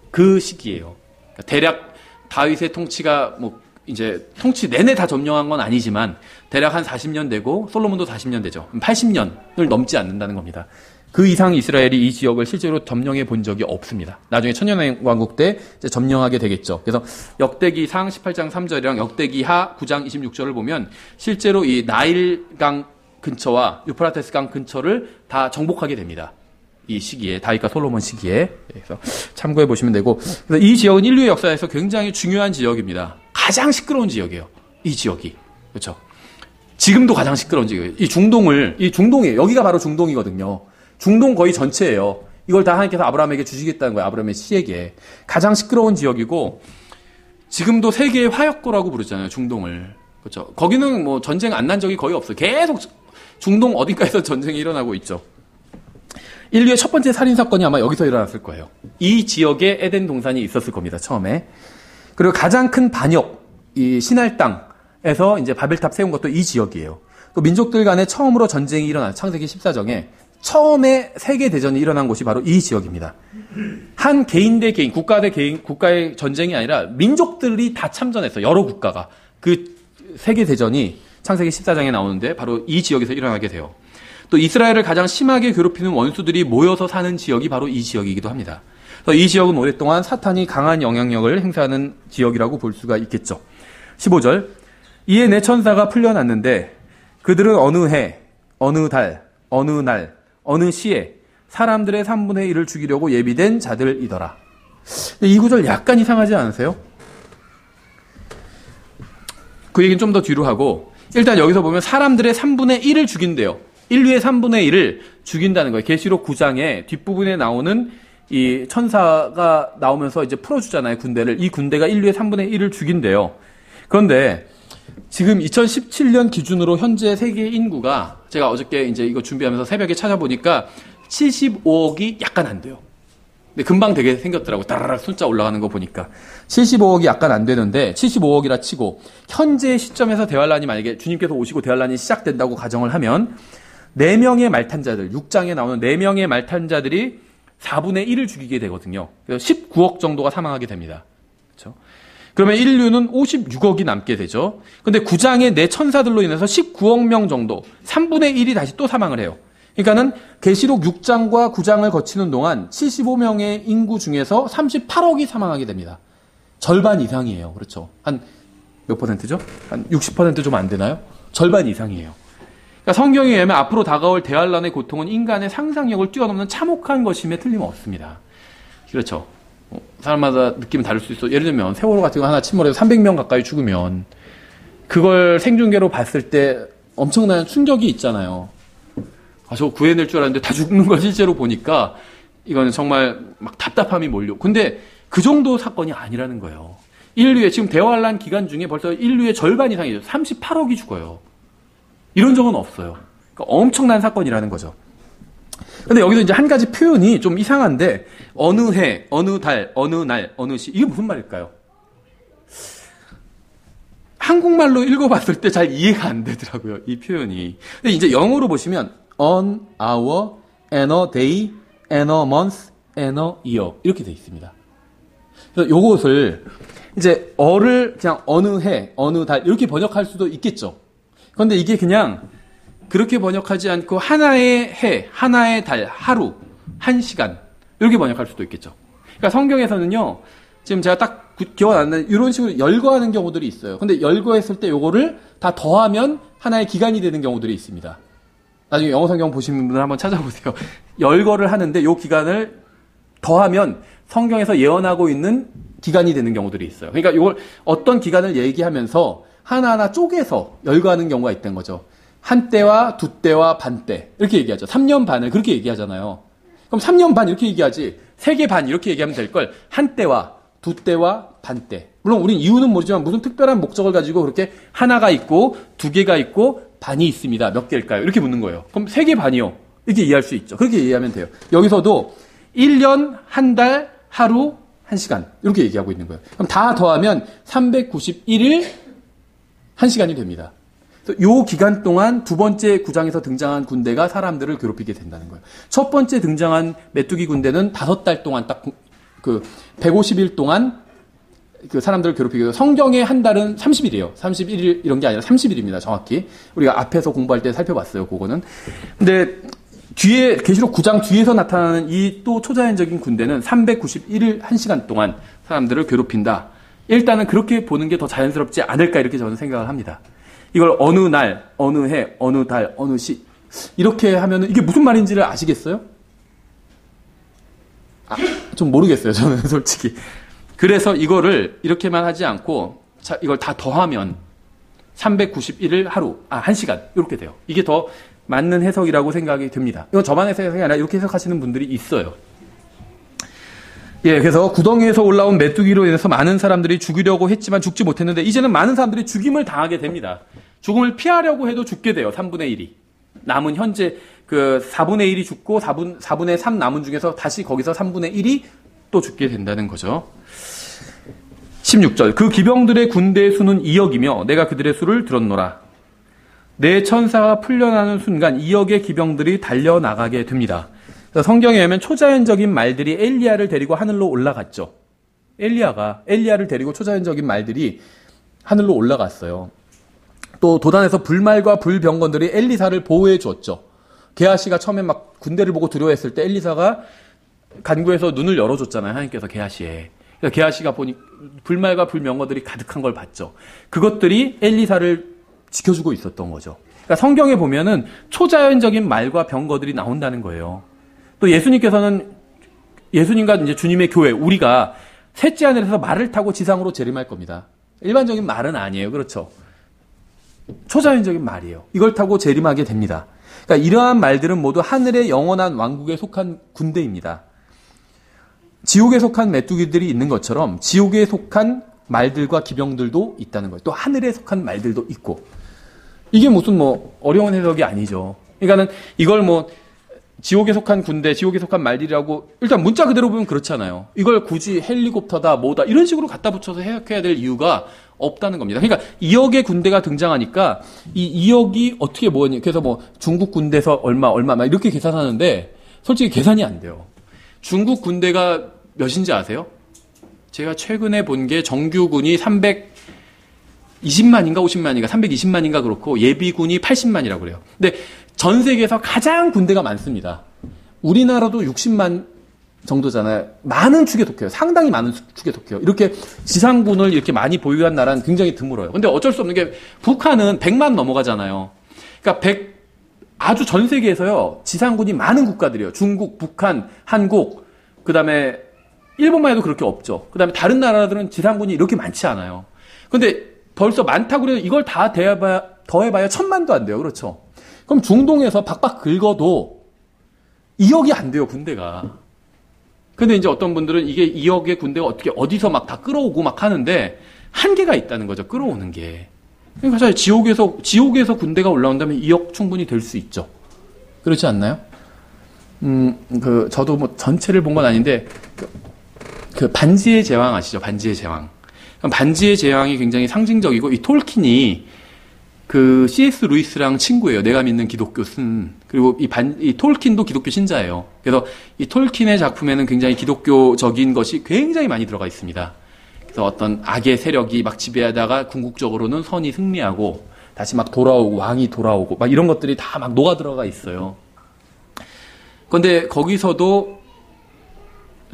그 시기예요. 그러니까 대략 다윗의 통치가 이제 통치 내내 다 점령한 건 아니지만 대략 한 40년 되고 솔로몬도 40년 되죠. 80년을 넘지 않는다는 겁니다. 그 이상 이스라엘이 이 지역을 실제로 점령해 본 적이 없습니다. 나중에 천년왕국 때 이제 점령하게 되겠죠. 그래서 역대기상 18장 3절이랑 역대기하 9장 26절을 보면 실제로 이 나일강 근처와 유프라테스강 근처를 다 정복하게 됩니다. 이 시기에, 다윗과 솔로몬 시기에. 그래서 참고해 보시면 되고, 그래서 이 지역은 인류의 역사에서 굉장히 중요한 지역입니다. 가장 시끄러운 지역이에요. 이 지역이. 그렇죠? 지금도 가장 시끄러운 지역이에요. 이 중동이에요. 여기가 바로 중동이거든요. 중동 거의 전체예요. 이걸 다 하나님께서 아브라함에게 주시겠다는 거예요. 아브라함의 씨에게. 가장 시끄러운 지역이고, 지금도 세계의 화약고라고 부르잖아요. 중동을. 그렇죠? 거기는 뭐 전쟁 안 난 적이 거의 없어요. 계속 중동 어딘가에서 전쟁이 일어나고 있죠. 인류의 첫 번째 살인사건이 아마 여기서 일어났을 거예요. 이 지역에 에덴 동산이 있었을 겁니다, 처음에. 그리고 가장 큰 반역, 이 시날 땅에서 이제 바벨탑 세운 것도 이 지역이에요. 또 민족들 간에 처음으로 전쟁이 일어난 창세기 14장에 처음에 세계대전이 일어난 곳이 바로 이 지역입니다. 한 개인 대 개인, 국가 대 개인, 국가의 전쟁이 아니라 민족들이 다 참전했어요. 여러 국가가. 그 세계대전이 창세기 14장에 나오는데 바로 이 지역에서 일어나게 돼요. 또 이스라엘을 가장 심하게 괴롭히는 원수들이 모여서 사는 지역이 바로 이 지역이기도 합니다. 그래서 이 지역은 오랫동안 사탄이 강한 영향력을 행사하는 지역이라고 볼 수가 있겠죠. 15절. 이에 내 천사가 풀려났는데 그들은 어느 해, 어느 달, 어느 날, 어느 시에 사람들의 3분의 1을 죽이려고 예비된 자들이더라. 이 구절 약간 이상하지 않으세요? 그 얘기는 좀 더 뒤로 하고, 일단 여기서 보면 사람들의 3분의 1을 죽인대요. 인류의 3분의 1을 죽인다는 거예요. 계시록 9장에 뒷부분에 나오는 이 천사가 나오면서 이제 풀어주잖아요, 군대를. 이 군대가 인류의 3분의 1을 죽인대요. 그런데 지금 2017년 기준으로 현재 세계 인구가, 제가 어저께 이제 이거 준비하면서 새벽에 찾아보니까 75억이 약간 안 돼요. 근데 금방 되게 생겼더라고. 따라락 숫자 올라가는 거 보니까. 75억이 약간 안 되는데, 75억이라 치고, 현재 시점에서 대환란이 만약에 주님께서 오시고 대환란이 시작된다고 가정을 하면, 4명의 말탄자들, 6장에 나오는 4명의 말탄자들이 4분의 1을 죽이게 되거든요. 그래서 19억 정도가 사망하게 됩니다. 그렇죠? 그러면 인류는 56억이 남게 되죠. 근데 9장의 네 천사들로 인해서 19억 명 정도, 3분의 1이 다시 또 사망을 해요. 그러니까는 계시록 6장과 9장을 거치는 동안 75명의 인구 중에서 38억이 사망하게 됩니다. 절반 이상이에요. 그렇죠? 한 몇 퍼센트죠? 한 60% 좀 안 되나요? 절반 이상이에요. 그러니까 성경에 의하면 앞으로 다가올 대환란의 고통은 인간의 상상력을 뛰어넘는 참혹한 것임에 틀림없습니다. 그렇죠? 사람마다 느낌은 다를 수 있어. 예를 들면 세월호 같은 거 하나 침몰해서 300명 가까이 죽으면 그걸 생중계로 봤을 때 엄청난 충격이 있잖아요. 저 구해낼 줄 알았는데 다 죽는 걸 실제로 보니까 이거는 정말 막 답답함이 몰려. 근데 그 정도 사건이 아니라는 거예요. 인류의 지금 대환란 기간 중에 벌써 인류의 절반 이상이죠. 38억이 죽어요. 이런 적은 없어요. 그러니까 엄청난 사건이라는 거죠. 근데 여기서 이제 한 가지 표현이 좀 이상한데, 어느 해, 어느 달, 어느 날, 어느 시, 이게 무슨 말일까요? 한국말로 읽어봤을 때 잘 이해가 안 되더라고요, 이 표현이. 근데 이제 영어로 보시면 on, hour, and a day, and a month, and a year 이렇게 되어 있습니다. 그래서 요것을 이제 어를 그냥 어느 해, 어느 달 이렇게 번역할 수도 있겠죠. 그런데 이게 그냥 그렇게 번역하지 않고 하나의 해, 하나의 달, 하루, 한 시간 이렇게 번역할 수도 있겠죠. 그러니까 성경에서는요, 지금 제가 딱 기억 안 나는 이런 식으로 열거하는 경우들이 있어요. 근데 열거했을 때 요거를 다 더하면 하나의 기간이 되는 경우들이 있습니다. 나중에 영어 성경 보시는 분들 한번 찾아보세요. 열거를 하는데 요 기간을 더하면 성경에서 예언하고 있는 기간이 되는 경우들이 있어요. 그러니까 이걸 어떤 기간을 얘기하면서 하나하나 쪼개서 열거하는 경우가 있다는 거죠. 한 때와 두 때와 반 때 이렇게 얘기하죠. 3년 반을 그렇게 얘기하잖아요. 그럼 3년 반 이렇게 얘기하지 3개 반 이렇게 얘기하면 될 걸 한 때와 두 때와 반 때. 물론 우린 이유는 모르지만 무슨 특별한 목적을 가지고 그렇게 하나가 있고 두 개가 있고 반이 있습니다. 몇 개일까요? 이렇게 묻는 거예요. 그럼 3개 반이요. 이렇게 이해할 수 있죠. 그렇게 이해하면 돼요. 여기서도 1년, 한 달, 하루, 1시간 이렇게 얘기하고 있는 거예요. 그럼 다 더하면 391일 1시간이 됩니다. 요 기간 동안 두 번째 구장에서 등장한 군대가 사람들을 괴롭히게 된다는 거예요. 첫 번째 등장한 메뚜기 군대는 5달 동안 딱 150일 동안 그 사람들을 괴롭히게 해요. 성경의 한 달은 30일이에요. 31일 이런 게 아니라 30일입니다. 정확히. 우리가 앞에서 공부할 때 살펴봤어요. 그거는. 근데 뒤에 계시록 9장 뒤에서 나타나는 이 또 초자연적인 군대는 391일 1시간 동안 사람들을 괴롭힌다. 일단은 그렇게 보는 게 더 자연스럽지 않을까 이렇게 저는 생각을 합니다. 이걸 어느 날, 어느 해, 어느 달, 어느 시 이렇게 하면은 이게 무슨 말인지를 아시겠어요? 좀 모르겠어요. 저는 솔직히. 그래서 이거를 이렇게만 하지 않고 자, 이걸 다 더하면 391일 하루, 1시간 이렇게 돼요. 이게 더 맞는 해석이라고 생각이 듭니다. 이건 저만 해석이 아니라 이렇게 해석하시는 분들이 있어요. 예, 그래서 구덩이에서 올라온 메뚜기로 인해서 많은 사람들이 죽이려고 했지만 죽지 못했는데 이제는 많은 사람들이 죽임을 당하게 됩니다. 죽음을 피하려고 해도 죽게 돼요. 3분의 1이. 남은 현재 그 4분의 1이 죽고 4분의 3 남은 중에서 다시 거기서 3분의 1이 또 죽게 된다는 거죠. 16절. 그 기병들의 군대의 수는 2억이며 내가 그들의 수를 들었노라. 내 천사가 풀려나는 순간 2억의 기병들이 달려나가게 됩니다. 성경에 의하면 초자연적인 말들이 엘리야를 데리고 하늘로 올라갔죠. 엘리야를 데리고 초자연적인 말들이 하늘로 올라갔어요. 또 도단에서 불말과 불병건들이 엘리사를 보호해 주었죠. 게하시가 처음에 막 군대를 보고 두려워했을 때 엘리사가 간구해서 눈을 열어줬잖아요. 하나님께서 게하시에. 그래서 게하시가 보니 불말과 불병건들이 가득한 걸 봤죠. 그것들이 엘리사를 지켜주고 있었던 거죠. 그러니까 성경에 보면은 초자연적인 말과 병거들이 나온다는 거예요. 또 예수님과 이제 주님의 교회, 우리가 셋째 하늘에서 말을 타고 지상으로 재림할 겁니다. 일반적인 말은 아니에요. 그렇죠? 초자연적인 말이에요. 이걸 타고 재림하게 됩니다. 그러니까 이러한 말들은 모두 하늘의 영원한 왕국에 속한 군대입니다. 지옥에 속한 메뚜기들이 있는 것처럼 지옥에 속한 말들과 기병들도 있다는 거예요. 또 하늘에 속한 말들도 있고. 이게 무슨 어려운 해석이 아니죠. 그러니까는 이걸 지옥에 속한 군대, 지옥에 속한 말들이라고 일단 문자 그대로 보면 그렇잖아요. 이걸 굳이 헬리콥터다, 뭐다 이런 식으로 갖다 붙여서 해석해야 될 이유가 없다는 겁니다. 그러니까 2억의 군대가 등장하니까 이 2억이 어떻게 뭐니? 그래서 중국 군대에서 얼마 막 이렇게 계산하는데 솔직히 계산이 안 돼요. 중국 군대가 몇인지 아세요? 제가 최근에 본 게 정규군이 320만인가 50만인가 320만인가 그렇고 예비군이 80만이라고 그래요. 근데 전 세계에서 가장 군대가 많습니다. 우리나라도 60만 정도잖아요. 많은 축에 속해요. 상당히 많은 축에 속해요. 이렇게 지상군을 이렇게 많이 보유한 나라는 굉장히 드물어요. 근데 어쩔 수 없는 게 북한은 100만 넘어가잖아요. 그러니까 아주 전 세계에서요. 지상군이 많은 국가들이에요. 중국, 북한, 한국, 그다음에 일본만 해도 그렇게 없죠. 그다음에 다른 나라들은 지상군이 이렇게 많지 않아요. 근데 벌써 많다고 그래도 이걸 다 더해봐야 1000만도 안 돼요. 그렇죠? 그럼 중동에서 박박 긁어도 2억이 안 돼요, 군대가. 근데 이제 어떤 분들은 이게 2억의 군대가 어디서 막 다 끌어오고 막 하는데 한계가 있다는 거죠, 끌어오는 게. 그러니까 사실 지옥에서 군대가 올라온다면 2억 충분히 될 수 있죠. 그렇지 않나요? 저도 전체를 본 건 아닌데, 그 반지의 제왕 아시죠? 반지의 제왕. 반지의 제왕이 굉장히 상징적이고, 이 톨킨이 그 C.S. 루이스랑 친구예요. 내가 믿는 기독교 쓴. 그리고 이 톨킨도 기독교 신자예요. 그래서 이 톨킨의 작품에는 굉장히 기독교적인 것이 굉장히 많이 들어가 있습니다. 그래서 어떤 악의 세력이 막 지배하다가 궁극적으로는 선이 승리하고 다시 막 돌아오고 왕이 돌아오고 막 이런 것들이 다 막 녹아 들어가 있어요. 그런데 거기서도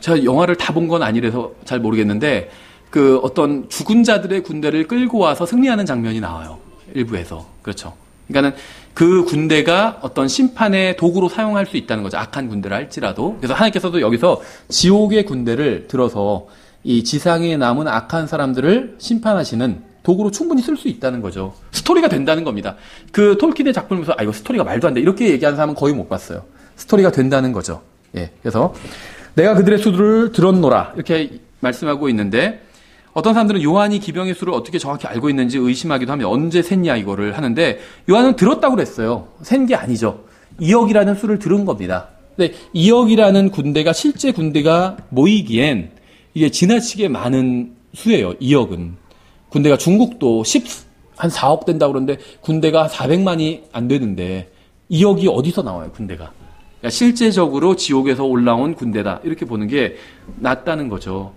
제가 영화를 다 본 건 아니라서 잘 모르겠는데 그 어떤 죽은 자들의 군대를 끌고 와서 승리하는 장면이 나와요. 일부에서. 그렇죠. 그러니까는 그 군대가 어떤 심판의 도구로 사용할 수 있다는 거죠. 악한 군대를 할지라도. 그래서 하나님께서도 여기서 지옥의 군대를 들어서 이 지상에 남은 악한 사람들을 심판하시는 도구로 충분히 쓸 수 있다는 거죠. 스토리가 된다는 겁니다. 그 톨킨의 작품을 보면서 이거 스토리가 말도 안 돼. 이렇게 얘기하는 사람은 거의 못 봤어요. 스토리가 된다는 거죠. 예. 그래서 내가 그들의 수를 들었노라. 이렇게 말씀하고 있는데 어떤 사람들은 요한이 기병의 수를 어떻게 정확히 알고 있는지 의심하기도 하며 언제 셌냐 이거를 하는데 요한은 들었다고 그랬어요. 센 게 아니죠. 2억이라는 수를 들은 겁니다. 근데 2억이라는 군대가 실제 군대가 모이기엔 이게 지나치게 많은 수예요. 2억은. 군대가 중국도 한 4억 된다고 그러는데 군대가 400만이 안 되는데 2억이 어디서 나와요, 군대가. 그러니까 실제적으로 지옥에서 올라온 군대다. 이렇게 보는 게 낫다는 거죠.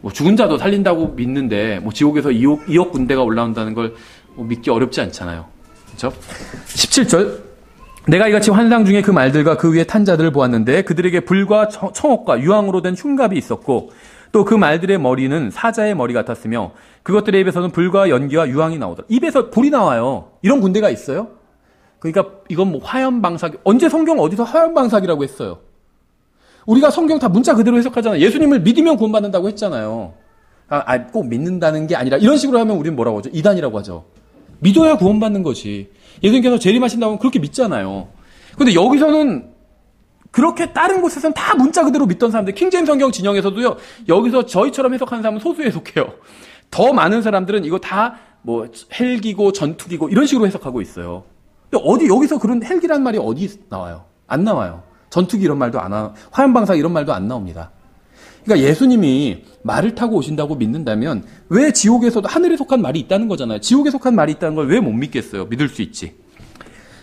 뭐 죽은 자도 살린다고 믿는데 뭐 지옥에서 2억 군대가 올라온다는 걸 뭐 믿기 어렵지 않잖아요. 그렇죠? 17절. 내가 이같이 환상 중에 그 말들과 그 위에 탄 자들을 보았는데 그들에게 불과 청옥과 유황으로 된 흉갑이 있었고 또 그 말들의 머리는 사자의 머리 같았으며 그것들의 입에서는 불과 연기와 유황이 나오더라. 입에서 불이 나와요. 이런 군대가 있어요? 그러니까 이건 뭐 화염방사기. 언제 성경 어디서 화염방사기라고 했어요? 우리가 성경 다 문자 그대로 해석하잖아요. 예수님을 믿으면 구원받는다고 했잖아요. 꼭 믿는다는 게 아니라 이런 식으로 하면 우리는 뭐라고 하죠? 이단이라고 하죠. 믿어야 구원받는 거지. 예수님께서 재림하신다고 그렇게 믿잖아요. 근데 여기서는 그렇게 다른 곳에서는 다 문자 그대로 믿던 사람들, 킹제임 성경 진영에서도요, 여기서 저희처럼 해석하는 사람은 소수에 속해요. 더 많은 사람들은 이거 다 뭐 헬기고 전투기고 이런 식으로 해석하고 있어요. 근데 여기서 그런 헬기란 말이 어디 나와요? 안 나와요. 전투기 이런 말도 안 나와요. 화염방사 이런 말도 안 나옵니다. 그러니까 예수님이 말을 타고 오신다고 믿는다면 왜 지옥에서도 하늘에 속한 말이 있다는 거잖아요. 지옥에 속한 말이 있다는 걸 왜 못 믿겠어요? 믿을 수 있지.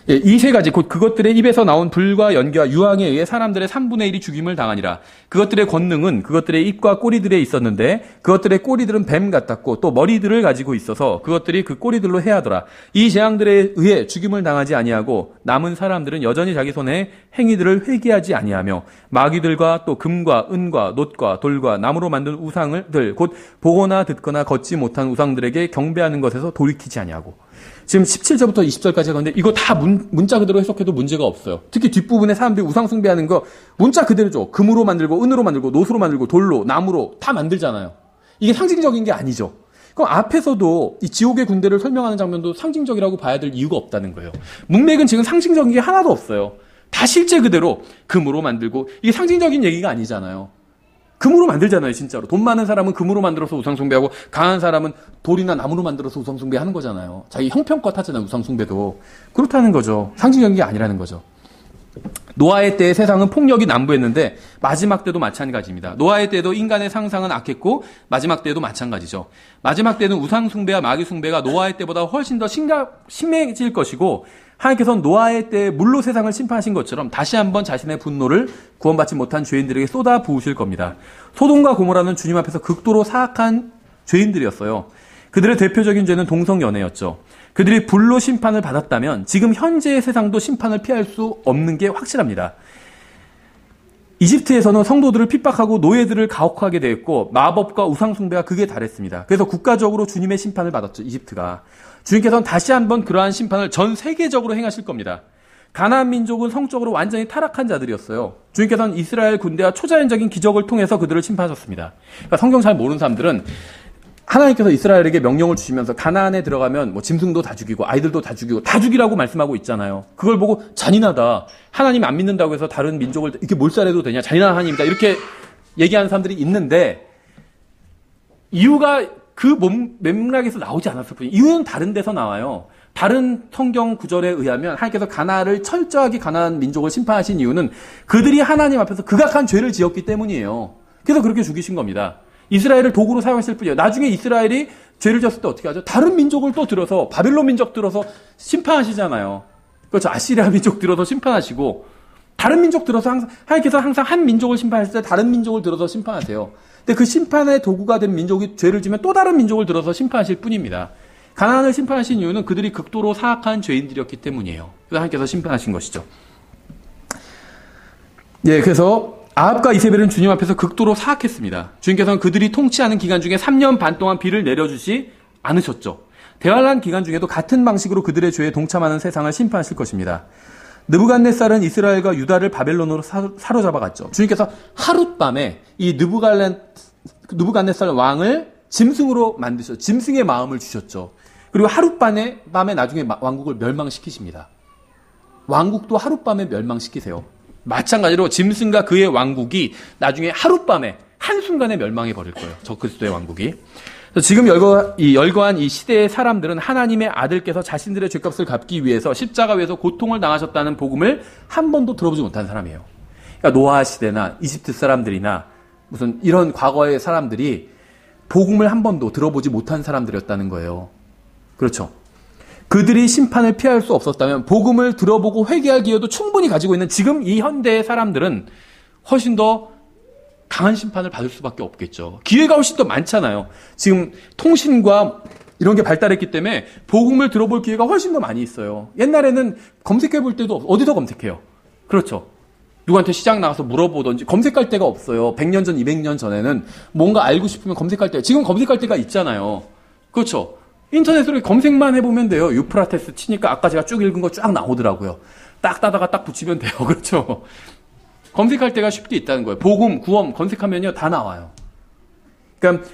예, 이 세 가지 곧 그것들의 입에서 나온 불과 연기와 유황에 의해 사람들의 3분의 1이 죽임을 당하니라. 그것들의 권능은 그것들의 입과 꼬리들에 있었는데 그것들의 꼬리들은 뱀 같았고 또 머리들을 가지고 있어서 그것들이 그 꼬리들로 해하더라. 이 재앙들에 의해 죽임을 당하지 아니하고 남은 사람들은 여전히 자기 손의 행위들을 회개하지 아니하며 마귀들과 또 금과 은과 놋과 돌과 나무로 만든 우상들 곧 보거나 듣거나 걷지 못한 우상들에게 경배하는 것에서 돌이키지 아니하고. 지금 17절부터 20절까지 가는데 이거 다 문자 그대로 해석해도 문제가 없어요. 특히 뒷부분에 사람들이 우상 숭배하는 거 문자 그대로죠. 금으로 만들고 은으로 만들고 놋으로 만들고 돌로 나무로 다 만들잖아요. 이게 상징적인 게 아니죠. 그럼 앞에서도 이 지옥의 군대를 설명하는 장면도 상징적이라고 봐야 될 이유가 없다는 거예요. 문맥은 지금 상징적인 게 하나도 없어요. 다 실제 그대로 금으로 만들고 이게 상징적인 얘기가 아니잖아요. 금으로 만들잖아요, 진짜로. 돈 많은 사람은 금으로 만들어서 우상숭배하고 강한 사람은 돌이나 나무로 만들어서 우상숭배하는 거잖아요. 자기 형편껏 하잖아요, 우상숭배도. 그렇다는 거죠. 상징적인 게 아니라는 거죠. 노아의 때의 세상은 폭력이 난무했는데 마지막 때도 마찬가지입니다. 노아의 때도 인간의 상상은 악했고 마지막 때도 마찬가지죠. 마지막 때는 우상숭배와 마귀숭배가 노아의 때보다 훨씬 더 심해질 것이고 하나님께서는 노아의 때에 물로 세상을 심판하신 것처럼 다시 한번 자신의 분노를 구원받지 못한 죄인들에게 쏟아 부으실 겁니다. 소돔과 고모라는 주님 앞에서 극도로 사악한 죄인들이었어요. 그들의 대표적인 죄는 동성연애였죠. 그들이 불로 심판을 받았다면 지금 현재의 세상도 심판을 피할 수 없는 게 확실합니다. 이집트에서는 성도들을 핍박하고 노예들을 가혹하게 되었고 마법과 우상숭배가 극에 달했습니다. 그래서 국가적으로 주님의 심판을 받았죠, 이집트가. 주님께서는 다시 한번 그러한 심판을 전 세계적으로 행하실 겁니다. 가나안 민족은 성적으로 완전히 타락한 자들이었어요. 주님께서는 이스라엘 군대와 초자연적인 기적을 통해서 그들을 심판하셨습니다. 그러니까 성경 잘 모르는 사람들은 하나님께서 이스라엘에게 명령을 주시면서 가나안에 들어가면 뭐 짐승도 다 죽이고 아이들도 다 죽이고 다 죽이라고 말씀하고 있잖아요. 그걸 보고 잔인하다. 하나님 안 믿는다고 해서 다른 민족을 이렇게 몰살해도 되냐. 잔인한 하나님이다. 이렇게 얘기하는 사람들이 있는데 이유가 그 맥락에서 나오지 않았을 뿐이에요. 이유는 다른 데서 나와요. 다른 성경 구절에 의하면 하나님께서 가나안을 철저하게 가나안 민족을 심판하신 이유는 그들이 하나님 앞에서 극악한 죄를 지었기 때문이에요. 그래서 그렇게 죽이신 겁니다. 이스라엘을 도구로 사용했을 뿐이에요. 나중에 이스라엘이 죄를 지었을 때 어떻게 하죠? 다른 민족을 또 들어서 바벨론 민족 들어서 심판하시잖아요. 그렇죠. 아시리아 민족 들어서 심판하시고 다른 민족 들어서 하나님께서 항상 한 민족을 심판했을 때 다른 민족을 들어서 심판하세요. 근데 그 심판의 도구가 된 민족이 죄를 지면 또 다른 민족을 들어서 심판하실 뿐입니다. 가나안을 심판하신 이유는 그들이 극도로 사악한 죄인들이었기 때문이에요. 그래서 하나님께서 심판하신 것이죠. 예, 그래서 아합과 이세벨은 주님 앞에서 극도로 사악했습니다. 주님께서는 그들이 통치하는 기간 중에 3년 반 동안 비를 내려주지 않으셨죠. 대환란 기간 중에도 같은 방식으로 그들의 죄에 동참하는 세상을 심판하실 것입니다. 느부갓네살은 이스라엘과 유다를 바벨론으로 사로잡아갔죠. 주님께서 하룻밤에 이 느부갓네살 왕을 짐승으로 만드셨죠. 짐승의 마음을 주셨죠. 그리고 하룻밤에 나중에 왕국을 멸망시키십니다. 왕국도 하룻밤에 멸망시키세요. 마찬가지로 짐승과 그의 왕국이 나중에 하룻밤에 한순간에 멸망해 버릴 거예요. 저 그리스도의 왕국이. 지금 열거한 이 시대의 사람들은 하나님의 아들께서 자신들의 죄값을 갚기 위해서 십자가 위에서 고통을 당하셨다는 복음을 한 번도 들어보지 못한 사람이에요. 그러니까 노아 시대나 이집트 사람들이나 무슨 이런 과거의 사람들이 복음을 한 번도 들어보지 못한 사람들이었다는 거예요. 그렇죠. 그들이 심판을 피할 수 없었다면 복음을 들어보고 회개할 기회도 충분히 가지고 있는 지금 이 현대의 사람들은 훨씬 더 강한 심판을 받을 수밖에 없겠죠. 기회가 훨씬 더 많잖아요. 지금 통신과 이런 게 발달했기 때문에 복음을 들어볼 기회가 훨씬 더 많이 있어요. 옛날에는 검색해 볼 때도 어디서 검색해요? 그렇죠. 누구한테 시장 나가서 물어보든지 검색할 데가 없어요. 100년 전, 200년 전에는 뭔가 알고 싶으면 검색할 때, 지금 검색할 데가 있잖아요. 그렇죠. 인터넷으로 검색만 해보면 돼요. 유프라테스 치니까 아까 제가 쭉 읽은 거 쫙 나오더라고요. 딱 따다가 딱 붙이면 돼요. 그렇죠. 검색할 데가 쉽게 있다는 거예요. 복음, 구원 검색하면요 다 나와요. 그러니까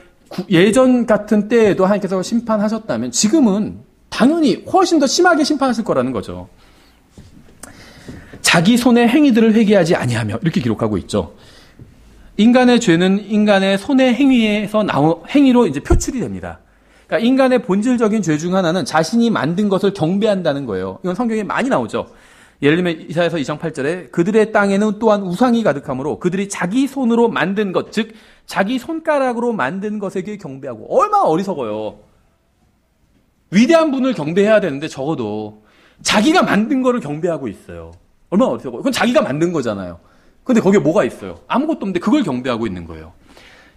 예전 같은 때에도 하나님께서 심판하셨다면 지금은 당연히 훨씬 더 심하게 심판하실 거라는 거죠. 자기 손의 행위들을 회개하지 아니하며 이렇게 기록하고 있죠. 인간의 죄는 인간의 손의 행위에서 행위로 이제 표출이 됩니다. 그러니까 인간의 본질적인 죄 중 하나는 자신이 만든 것을 경배한다는 거예요. 이건 성경에 많이 나오죠. 예를 들면 이사야서 2장 8절에 그들의 땅에는 또한 우상이 가득하므로 그들이 자기 손으로 만든 것, 즉 자기 손가락으로 만든 것에게 경배하고. 얼마나 어리석어요. 위대한 분을 경배해야 되는데 적어도 자기가 만든 거를 경배하고 있어요. 얼마나 어리석어요. 그건 자기가 만든 거잖아요. 근데 거기에 뭐가 있어요? 아무것도 없는데 그걸 경배하고 있는 거예요.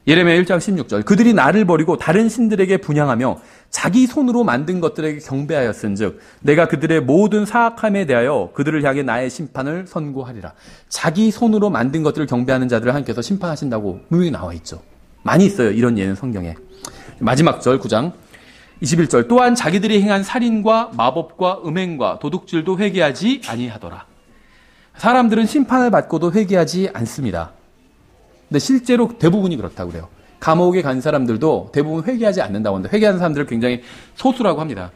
예레미야 1장 16절 그들이 나를 버리고 다른 신들에게 분향하며 자기 손으로 만든 것들에게 경배하였은즉 내가 그들의 모든 사악함에 대하여 그들을 향해 나의 심판을 선고하리라. 자기 손으로 만든 것들을 경배하는 자들을 하나님께서 심판하신다고 분명히 나와 있죠. 많이 있어요. 이런 예는 성경에. 마지막 절 9장 21절 또한 자기들이 행한 살인과 마법과 음행과 도둑질도 회개하지 아니하더라. 사람들은 심판을 받고도 회개하지 않습니다. 근데 실제로 대부분이 그렇다고 그래요. 감옥에 간 사람들도 대부분 회개하지 않는다고 하는데 회개하는 사람들을 굉장히 소수라고 합니다.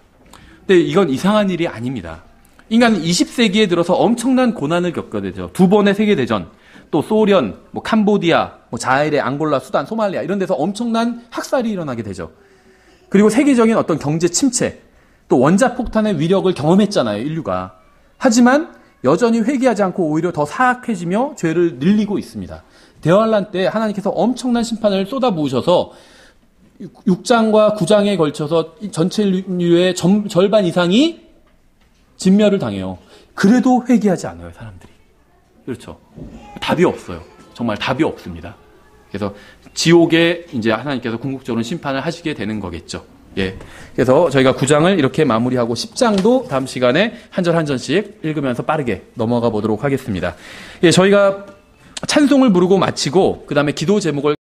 근데 이건 이상한 일이 아닙니다. 인간은 20세기에 들어서 엄청난 고난을 겪게 되죠. 2번의 세계대전, 또 소련, 캄보디아, 자일의 앙골라, 수단, 소말리아 이런 데서 엄청난 학살이 일어나게 되죠. 그리고 세계적인 어떤 경제 침체, 또 원자폭탄의 위력을 경험했잖아요, 인류가. 하지만 여전히 회개하지 않고 오히려 더 사악해지며 죄를 늘리고 있습니다. 대환란 때 하나님께서 엄청난 심판을 쏟아부으셔서 6장과 9장에 걸쳐서 전체 인류의 절반 이상이 진멸을 당해요. 그래도 회개하지 않아요, 사람들이. 그렇죠. 답이 없어요. 정말 답이 없습니다. 그래서 지옥에 이제 하나님께서 궁극적으로 심판을 하시게 되는 거겠죠. 예. 그래서 저희가 9장을 이렇게 마무리하고 10장도 다음 시간에 한 절 한 절씩 읽으면서 빠르게 넘어가 보도록 하겠습니다. 예, 저희가 찬송을 부르고 마치고 그 다음에 기도 제목을